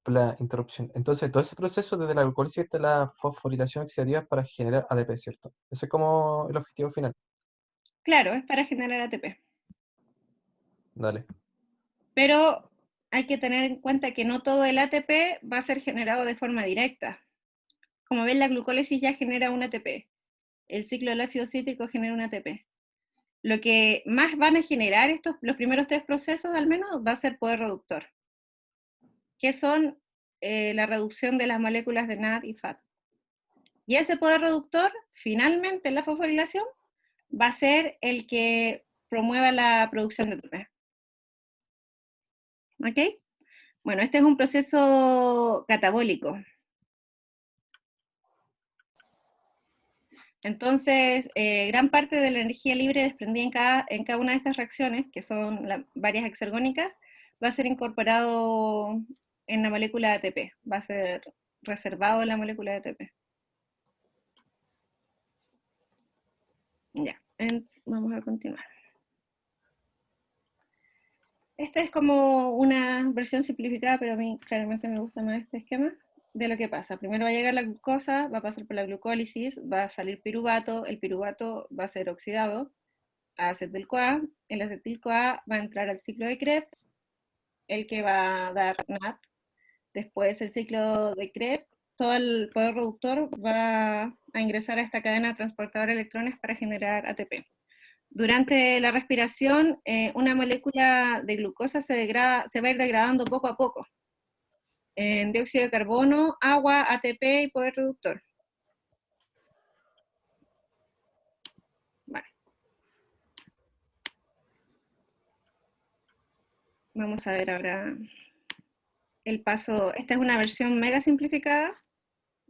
por la interrupción. Entonces, todo ese proceso desde la glucólisis hasta la fosforilación oxidativa es para generar ADP, ¿cierto? Ese es como el objetivo final. Claro, es para generar ATP. Dale. Pero hay que tener en cuenta que no todo el ATP va a ser generado de forma directa. Como ven, la glucólisis ya genera un ATP. El ciclo del ácido cítrico genera un ATP. Lo que más van a generar los primeros 3 procesos, al menos, va a ser poder reductor, que son la reducción de las moléculas de NAD y FAT. Y ese poder reductor, finalmente, en la fosforilación, va a ser el que promueva la producción de ATP. ¿Ok? Bueno, este es un proceso catabólico. Entonces, gran parte de la energía libre desprendida en cada una de estas reacciones, que son varias hexergónicas, va a ser incorporado en la molécula de ATP, va a ser reservado en la molécula de ATP. Ya, vamos a continuar. Esta es como una versión simplificada, pero a mí claramente me gusta más este esquema de lo que pasa. Primero va a llegar la glucosa, va a pasar por la glucólisis, va a salir piruvato, el piruvato va a ser oxidado a acetil-CoA, el acetil-CoA va a entrar al ciclo de Krebs, el que va a dar NAD. Después el ciclo de Krebs, todo el poder reductor va a ingresar a esta cadena transportadora de electrones para generar ATP. Durante la respiración, una molécula de glucosa se va a ir degradando poco a poco, en dióxido de carbono, agua, ATP y poder reductor. Vale. Vamos a ver ahora el paso. Esta es una versión mega simplificada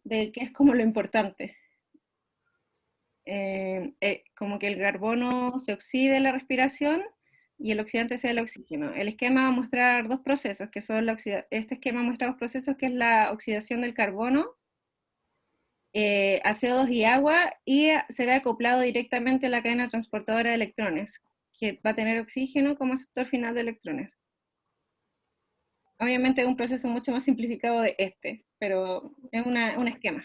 de qué es como lo importante. Como que el carbono se oxide en la respiración y el oxidante sea el oxígeno. El esquema va a mostrar dos procesos, que son este esquema muestra dos procesos, que es la oxidación del carbono a CO2 y agua, y se ve acoplado directamente a la cadena transportadora de electrones, que va a tener oxígeno como aceptor final de electrones. Obviamente es un proceso mucho más simplificado de este, pero es un esquema.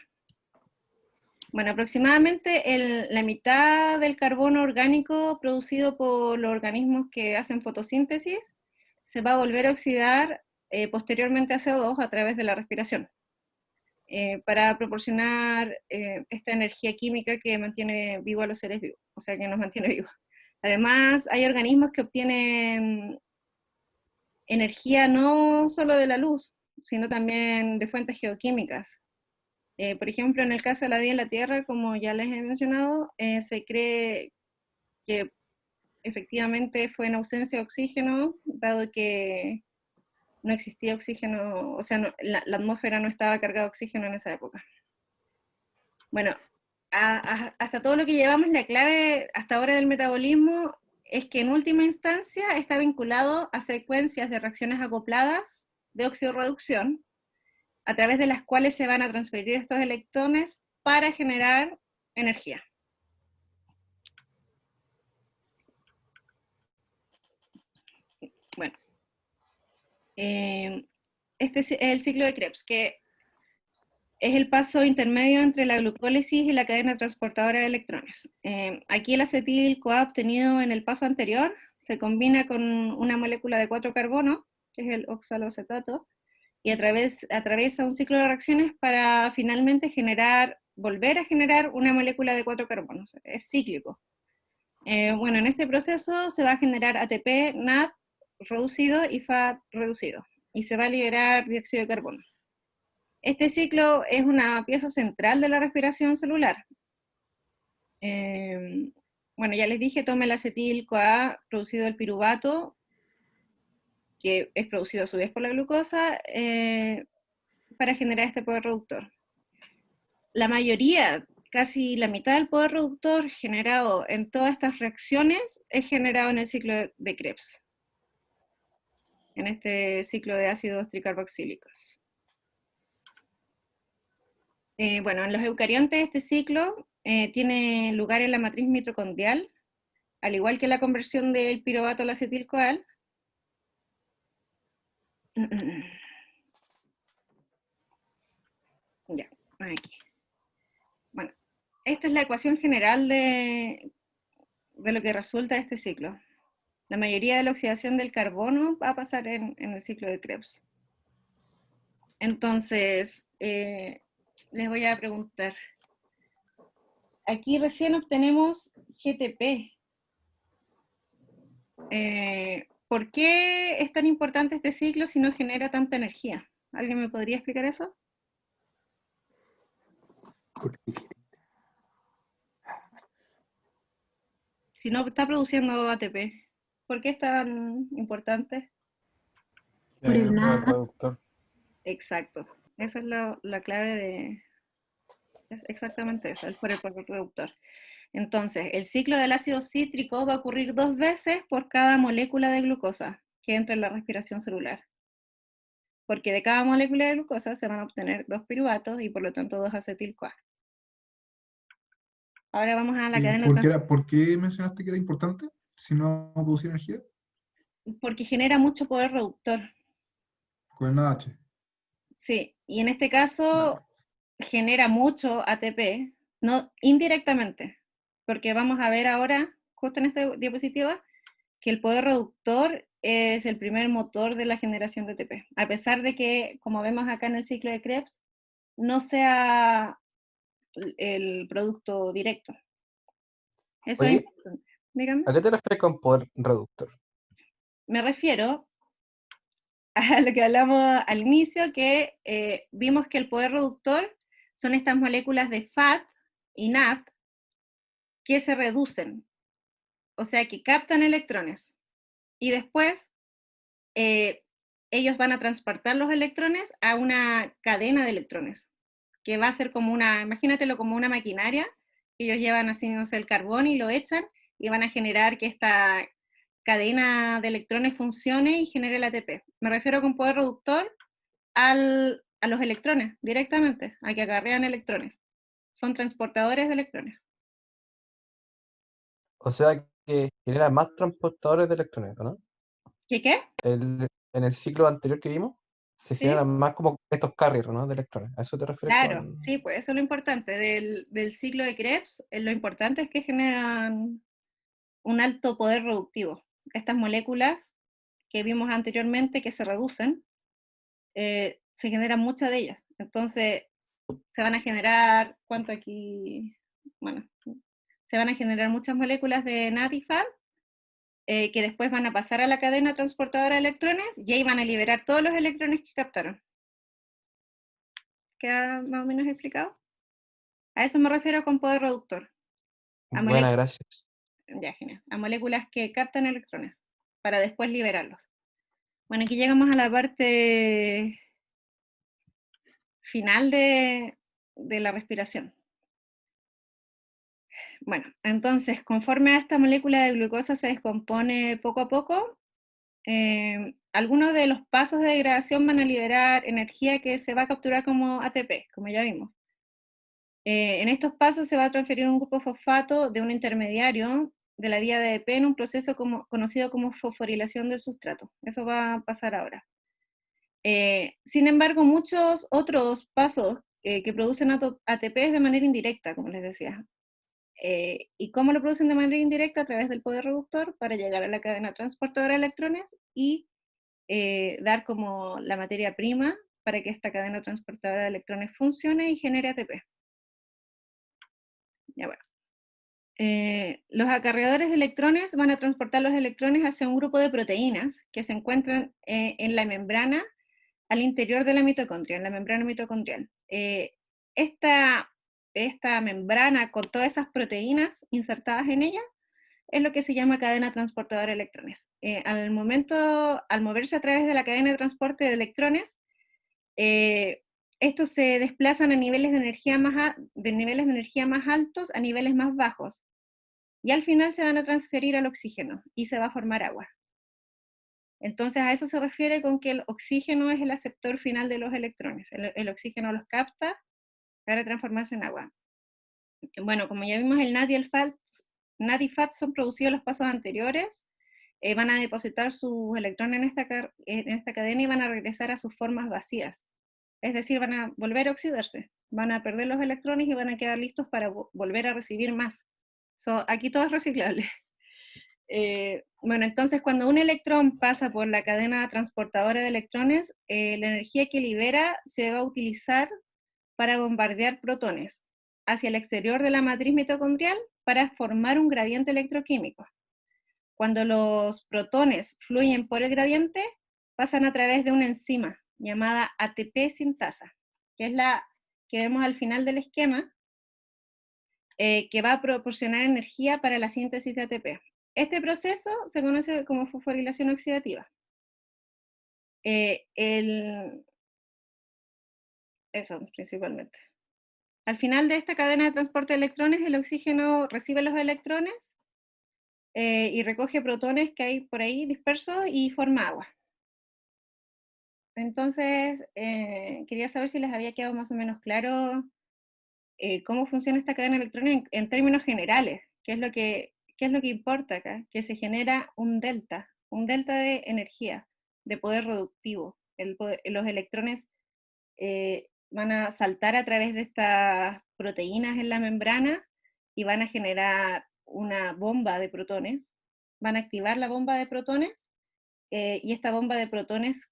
Bueno, aproximadamente la mitad del carbono orgánico producido por los organismos que hacen fotosíntesis se va a volver a oxidar posteriormente a CO2 a través de la respiración, para proporcionar esta energía química que mantiene vivo a los seres vivos, o sea, que nos mantiene vivos. Además, hay organismos que obtienen energía no solo de la luz, sino también de fuentes geoquímicas. Por ejemplo, en el caso de la vida en la Tierra, como ya les he mencionado, se cree que efectivamente fue en ausencia de oxígeno, dado que no existía oxígeno, o sea, la atmósfera no estaba cargada de oxígeno en esa época. Bueno, hasta todo lo que llevamos, la clave hasta ahora del metabolismo es que en última instancia está vinculado a secuencias de reacciones acopladas de oxidorreducción, a través de las cuales se van a transferir estos electrones para generar energía. Bueno, este es el ciclo de Krebs, que es el paso intermedio entre la glucólisis y la cadena transportadora de electrones. Aquí el acetil-CoA obtenido en el paso anterior se combina con una molécula de 4 carbonos, que es el oxaloacetato, y atraviesa un ciclo de reacciones para finalmente volver a generar una molécula de 4 carbonos. Es cíclico. Bueno, en este proceso se va a generar ATP, NAD reducido y FAT reducido, y se va a liberar dióxido de carbono. Este ciclo es una pieza central de la respiración celular. Bueno, ya les dije, toma el acetil-CoA producido del piruvato, que es producido a su vez por la glucosa, para generar este poder reductor. La mayoría, casi la mitad del poder reductor generado en todas estas reacciones es generado en el ciclo de Krebs, en este ciclo de ácidos tricarboxílicos. Bueno, en los eucariontes este ciclo tiene lugar en la matriz mitocondrial, al igual que la conversión del piruvato al acetil-CoA. Ya, aquí. Bueno, esta es la ecuación general de lo que resulta de este ciclo. La mayoría de la oxidación del carbono va a pasar en el ciclo de Krebs. Entonces, les voy a preguntar. Aquí recién obtenemos GTP. ¿Por qué es tan importante este ciclo si no genera tanta energía? ¿Alguien me podría explicar eso? Si no está produciendo ATP, ¿por qué es tan importante? Por el El nada. reductor. Exacto. Esa es la clave de... Es exactamente eso, es por el reductor. Entonces, el ciclo del ácido cítrico va a ocurrir 2 veces por cada molécula de glucosa que entra en la respiración celular. Porque de cada molécula de glucosa se van a obtener 2 piruvatos y por lo tanto 2 acetil-CoA. Ahora vamos a la cadena ¿Por qué mencionaste que era importante si no producir energía? porque genera mucho poder reductor. Con el NaH. Sí, y en este caso genera mucho ATP, no indirectamente, porque vamos a ver ahora, justo en esta diapositiva, que el poder reductor es el primer motor de la generación de ATP, a pesar de que, como vemos acá en el ciclo de Krebs, no sea el producto directo. Eso es Oye, importante. Dígame. ¿a qué te refieres con poder reductor? Me refiero a lo que hablamos al inicio, que vimos que el poder reductor son estas moléculas de FAD y NAD que se reducen, o sea, que captan electrones, y después ellos van a transportar los electrones a una cadena de electrones, que va a ser como una, imagínatelo como una maquinaria, que ellos llevan así, no sé, el carbón y lo echan, y van a generar que esta cadena de electrones funcione y genere el ATP. Me refiero con poder reductor a los electrones, directamente, a que acarrean electrones. Son transportadores de electrones. O sea que genera más transportadores de electrones, ¿no? ¿Qué? En el ciclo anterior que vimos, se ¿Sí? generan más como estos carriers, ¿no? De electrones. ¿A eso te refieres Claro, con...? sí, pues eso es lo importante del ciclo de Krebs. Lo importante es que generan un alto poder reductivo. Estas moléculas que vimos anteriormente que se reducen, se generan muchas de ellas. Entonces, se van a generar, ¿cuánto aquí? Bueno, se van a generar muchas moléculas de NAD y FAD, que después van a pasar a la cadena transportadora de electrones y ahí van a liberar todos los electrones que captaron. ¿Queda más o menos explicado? A eso me refiero con poder reductor. A Buena, gracias. Ya, genial. A moléculas que captan electrones para después liberarlos. Bueno, aquí llegamos a la parte final de la respiración. Bueno, entonces, conforme a esta molécula de glucosa se descompone poco a poco, algunos de los pasos de degradación van a liberar energía que se va a capturar como ATP, como ya vimos. En estos pasos se va a transferir un grupo fosfato de un intermediario de la vía de ADP en un proceso conocido como fosforilación del sustrato. Eso va a pasar ahora. Sin embargo, muchos otros pasos que producen ATP es de manera indirecta, como les decía. ¿Y cómo lo producen de manera indirecta? A través del poder reductor para llegar a la cadena transportadora de electrones y dar como la materia prima para que esta cadena transportadora de electrones funcione y genere ATP. Ya bueno. Los acarreadores de electrones van a transportar los electrones hacia un grupo de proteínas que se encuentran en la membrana al interior de la mitocondria, en la membrana mitocondrial. Esta membrana con todas esas proteínas insertadas en ella es lo que se llama cadena transportadora de electrones. Al moverse a través de la cadena de transporte de electrones, estos se desplazan a niveles de energía más altos a niveles más bajos, y al final se van a transferir al oxígeno y se va a formar agua. Entonces a eso se refiere con que el oxígeno es el aceptor final de los electrones. El oxígeno los capta para transformarse en agua. Bueno, como ya vimos, el NAD y FAD son producidos en los pasos anteriores, van a depositar sus electrones en esta cadena y van a regresar a sus formas vacías. Es decir, van a volver a oxidarse, van a perder los electrones y van a quedar listos para volver a recibir más. Aquí todo es reciclable. Bueno, entonces cuando un electrón pasa por la cadena transportadora de electrones, la energía que libera se va a utilizar para bombardear protones hacia el exterior de la matriz mitocondrial para formar un gradiente electroquímico. Cuando los protones fluyen por el gradiente, pasan a través de una enzima llamada ATP sintasa, que es la que vemos al final del esquema, que va a proporcionar energía para la síntesis de ATP. Este proceso se conoce como fosforilación oxidativa. Eso, principalmente. Al final de esta cadena de transporte de electrones, el oxígeno recibe los electrones y recoge protones que hay por ahí dispersos y forma agua. Entonces, quería saber si les había quedado más o menos claro cómo funciona esta cadena de electrones en términos generales. ¿Qué es lo que importa acá? Que se genera un delta de energía, de poder reductivo. Los electrones van a saltar a través de estas proteínas en la membrana y van a generar una bomba de protones, van a activar la bomba de protones, y esta bomba de protones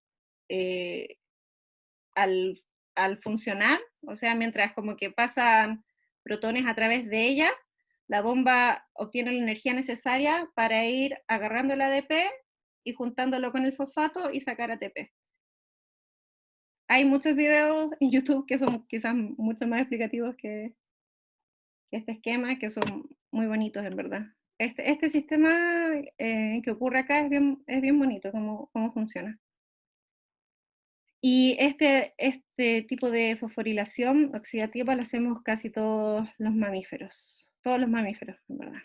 al funcionar, o sea, mientras como que pasan protones a través de ella, la bomba obtiene la energía necesaria para ir agarrando el ADP y juntándolo con el fosfato y sacar ATP. Hay muchos videos en YouTube que son quizás mucho más explicativos que este esquema, que son muy bonitos en verdad. Este sistema que ocurre acá es bien bonito, cómo funciona. Y este tipo de fosforilación oxidativa lo hacemos casi todos los mamíferos, en verdad.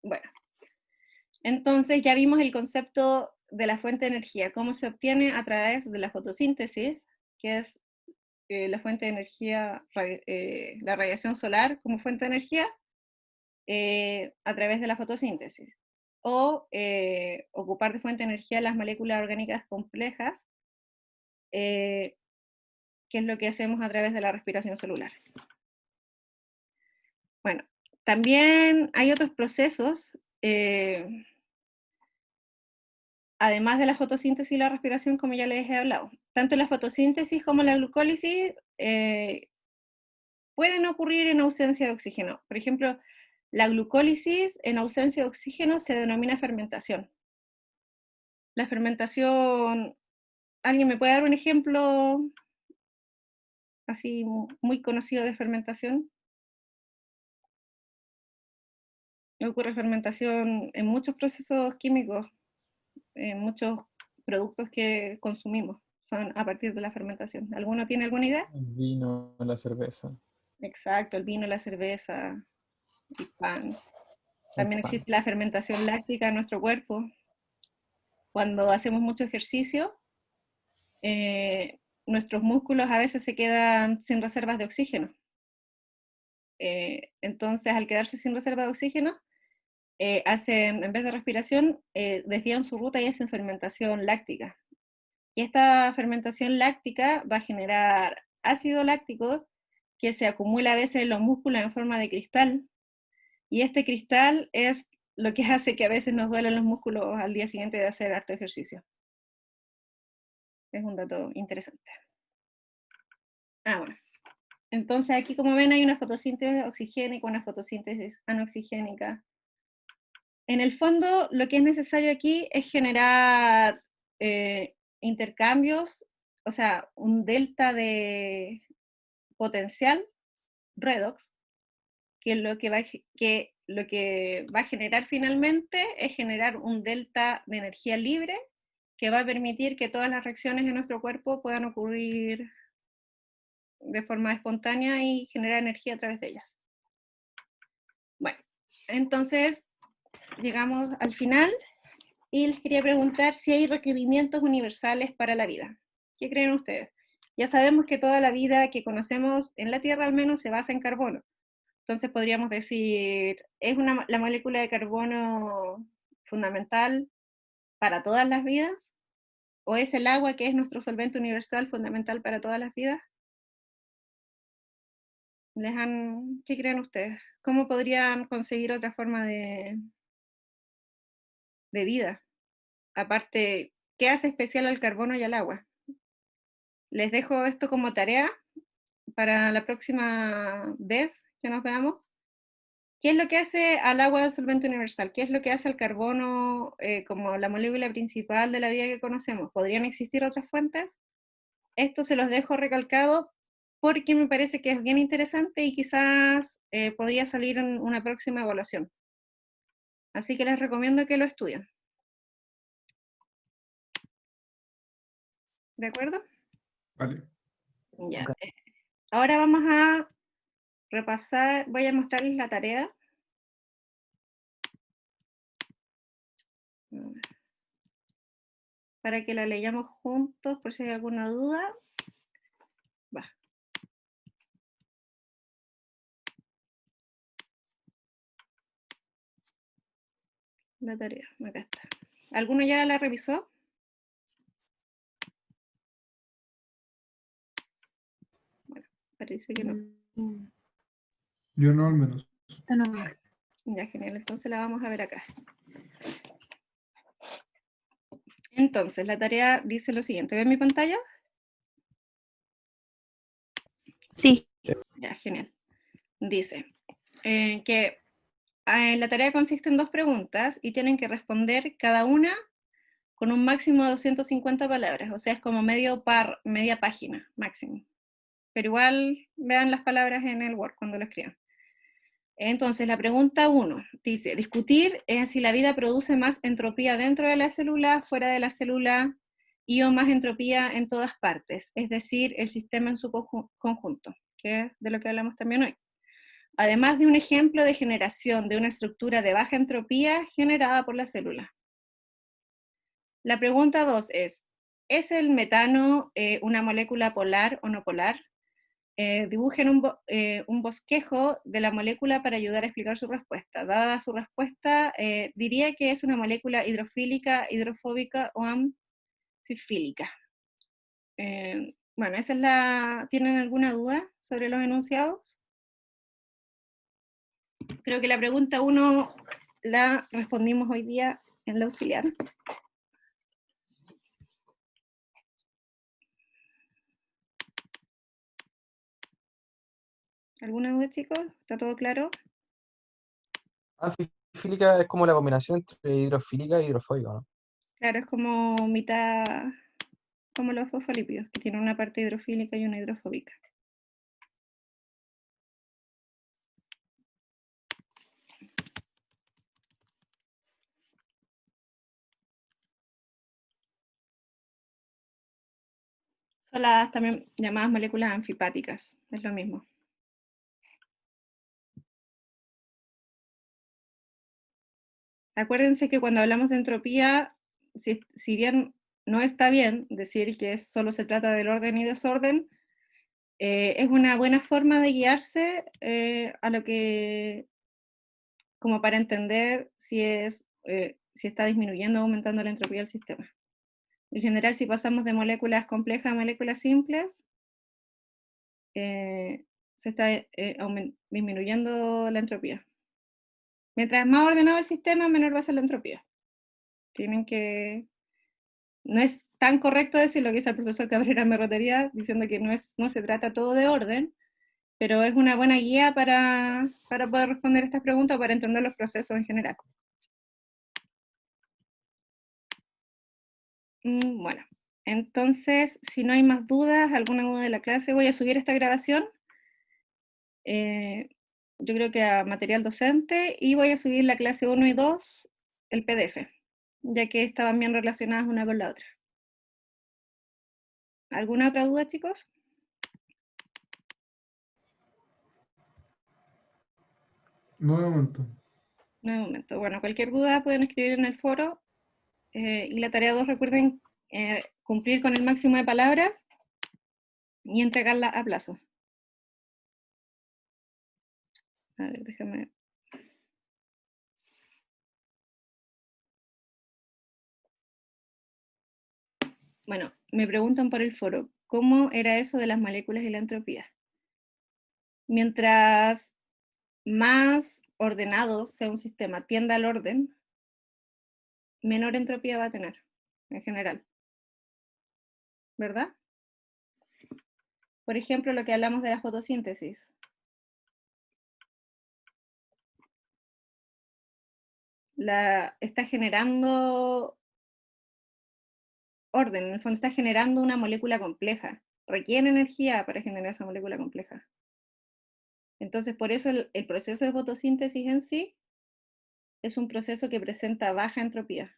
Bueno, entonces ya vimos el concepto de la fuente de energía, cómo se obtiene a través de la fotosíntesis, que es la fuente de energía, la radiación solar como fuente de energía, a través de la fotosíntesis. O ocupar de fuente de energía las moléculas orgánicas complejas, que es lo que hacemos a través de la respiración celular. Bueno, también hay otros procesos, además de la fotosíntesis y la respiración, como ya les he hablado. Tanto la fotosíntesis como la glucólisis pueden ocurrir en ausencia de oxígeno. Por ejemplo, la glucólisis en ausencia de oxígeno se denomina fermentación. La fermentación, ¿alguien me puede dar un ejemplo así muy conocido de fermentación? Ocurre fermentación en muchos procesos químicos, en muchos productos que consumimos, son a partir de la fermentación. ¿Alguno tiene alguna idea? El vino, la cerveza. Exacto, el vino, la cerveza, el pan. También El pan. existe la fermentación láctica en nuestro cuerpo. Cuando hacemos mucho ejercicio, nuestros músculos a veces se quedan sin reservas de oxígeno. Entonces, al quedarse sin reserva de oxígeno, en vez de respiración, desvían su ruta y hacen fermentación láctica. Y esta fermentación láctica va a generar ácido láctico que se acumula a veces en los músculos en forma de cristal. Y este cristal es lo que hace que a veces nos duelen los músculos al día siguiente de hacer harto ejercicio. Es un dato interesante. Bueno. Entonces aquí, como ven, hay una fotosíntesis oxigénica, una fotosíntesis anoxigénica. En el fondo, lo que es necesario aquí es generar intercambios, o sea, un delta de potencial, redox, que lo que va a generar finalmente es generar un delta de energía libre que va a permitir que todas las reacciones de nuestro cuerpo puedan ocurrir de forma espontánea y generar energía a través de ellas. Bueno, entonces llegamos al final y les quería preguntar si hay requerimientos universales para la vida. ¿Qué creen ustedes? Ya sabemos que toda la vida que conocemos en la Tierra al menos se basa en carbono. Entonces podríamos decir, ¿es la molécula de carbono fundamental para todas las vidas? ¿O es el agua, que es nuestro solvente universal, fundamental para todas las vidas? ¿Qué creen ustedes? ¿Cómo podrían conseguir otra forma de de vida. Aparte, ¿qué hace especial al carbono y al agua? Les dejo esto como tarea para la próxima vez que nos veamos. ¿Qué es lo que hace al agua de solvente universal? ¿Qué es lo que hace al carbono como la molécula principal de la vida que conocemos? ¿Podrían existir otras fuentes? Esto se los dejo recalcado porque me parece que es bien interesante y quizás podría salir en una próxima evaluación. Así que les recomiendo que lo estudien. ¿De acuerdo? Vale. Ya. Ok. Ahora vamos a repasar, voy a mostrarles la tarea. Para que la leyamos juntos, por si hay alguna duda. Va. La tarea, acá está. ¿Alguno ya la revisó? Bueno, parece que no. Yo no, al menos. Esta no me- Ya, genial, entonces la vamos a ver acá. Entonces, la tarea dice lo siguiente. ¿Ven mi pantalla? Sí. Ya, genial. Dice que la tarea consiste en 2 preguntas y tienen que responder cada una con un máximo de 250 palabras, o sea, es como media página máximo. Pero igual vean las palabras en el Word cuando lo escriban. Entonces, la pregunta 1 dice, discutir si la vida produce más entropía dentro de la célula, fuera de la célula, y o más entropía en todas partes, es decir, el sistema en su conjunto, que es de lo que hablamos también hoy. Además de un ejemplo de generación de una estructura de baja entropía generada por la célula. La pregunta 2 ¿es el metano una molécula polar o no polar? Dibujen un bosquejo de la molécula para ayudar a explicar su respuesta. Dada su respuesta, diría que es una molécula hidrofílica, hidrofóbica o amfifílica. Bueno, esa es la... ¿Tienen alguna duda sobre los enunciados? Creo que la pregunta 1 la respondimos hoy día en la auxiliar. ¿Alguna duda, chicos? ¿Está todo claro? Anfifílica es como la combinación entre hidrofílica y hidrofóbica, ¿no? Claro, es como mitad, como los fosfolípidos, que tienen una parte hidrofílica y una hidrofóbica. Son las también llamadas moléculas anfipáticas, es lo mismo. Acuérdense que cuando hablamos de entropía, si bien no está bien decir que solo se trata del orden y desorden, es una buena forma de guiarse a lo que, como para entender si está disminuyendo o aumentando la entropía del sistema. En general, si pasamos de moléculas complejas a moléculas simples, se está disminuyendo la entropía. Mientras más ordenado el sistema, menor va a ser la entropía. No es tan correcto decir lo que dice el profesor Cabrera en Merrotería, diciendo que no se trata todo de orden, pero es una buena guía para poder responder estas preguntas, para entender los procesos en general. Bueno, entonces, si no hay más dudas, alguna duda de la clase, voy a subir esta grabación. Yo creo que a material docente, y voy a subir la clase 1 y 2, el PDF, ya que estaban bien relacionadas una con la otra. ¿Alguna otra duda, chicos? No de momento. No de momento. Bueno, cualquier duda pueden escribir en el foro. Y la tarea 2, recuerden cumplir con el máximo de palabras y entregarla a plazo. A ver, déjame. Bueno, me preguntan por el foro, ¿cómo era eso de las moléculas y la entropía? Mientras más ordenado sea un sistema, tienda al orden, menor entropía va a tener, en general. ¿Verdad? Por ejemplo, lo que hablamos de la fotosíntesis. Está generando orden, en el fondo está generando una molécula compleja. Requiere energía para generar esa molécula compleja. Entonces, por eso el proceso de fotosíntesis en sí es un proceso que presenta baja entropía.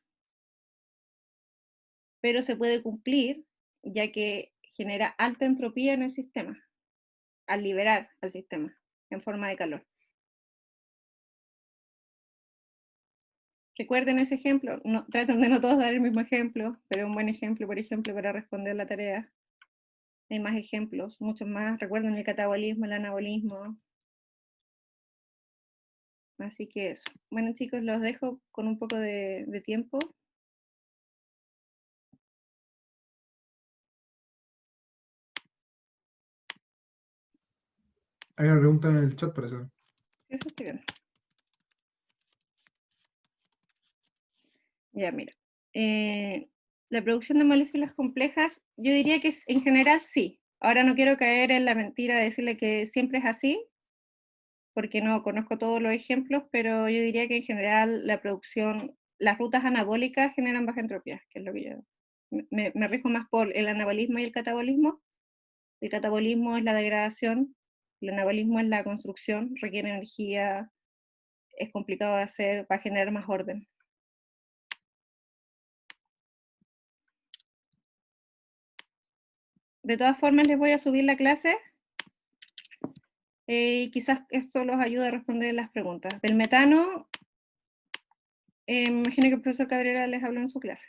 Pero se puede cumplir ya que genera alta entropía en el sistema, al liberar al sistema en forma de calor. Recuerden ese ejemplo, traten de no todos dar el mismo ejemplo, pero un buen ejemplo, por ejemplo, para responder la tarea. Hay más ejemplos, muchos más. Recuerden el catabolismo, el anabolismo. Así que eso. Bueno, chicos, los dejo con un poco de tiempo. Hay una pregunta en el chat, parece. Eso estoy bien. Ya, mira. La producción de moléculas complejas, yo diría que en general sí. Ahora no quiero caer en la mentira de decirle que siempre es así, porque no conozco todos los ejemplos, pero yo diría que en general la producción, las rutas anabólicas generan baja entropía, que es lo que yo me rijo más por el anabolismo y el catabolismo. El catabolismo es la degradación, el anabolismo es la construcción, requiere energía, es complicado de hacer, va a generar más orden. De todas formas, les voy a subir la clase y quizás esto los ayude a responder las preguntas. Del metano, me imagino que el profesor Cabrera les habló en su clase,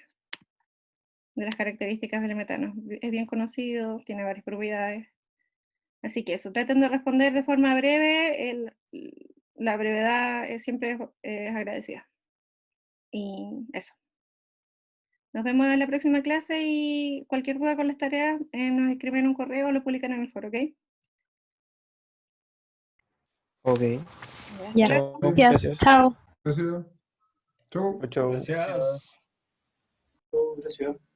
de las características del metano. Es bien conocido, tiene varias propiedades. Así que eso, traten de responder de forma breve, la brevedad siempre es agradecida. Y eso. Nos vemos en la próxima clase y cualquier duda con las tareas nos escriben en un correo o lo publican en el foro, ¿ok? Ok. Ya. Hasta Chao. luego. Gracias. Chao. Gracias. Chau. Chau. Gracias. Gracias.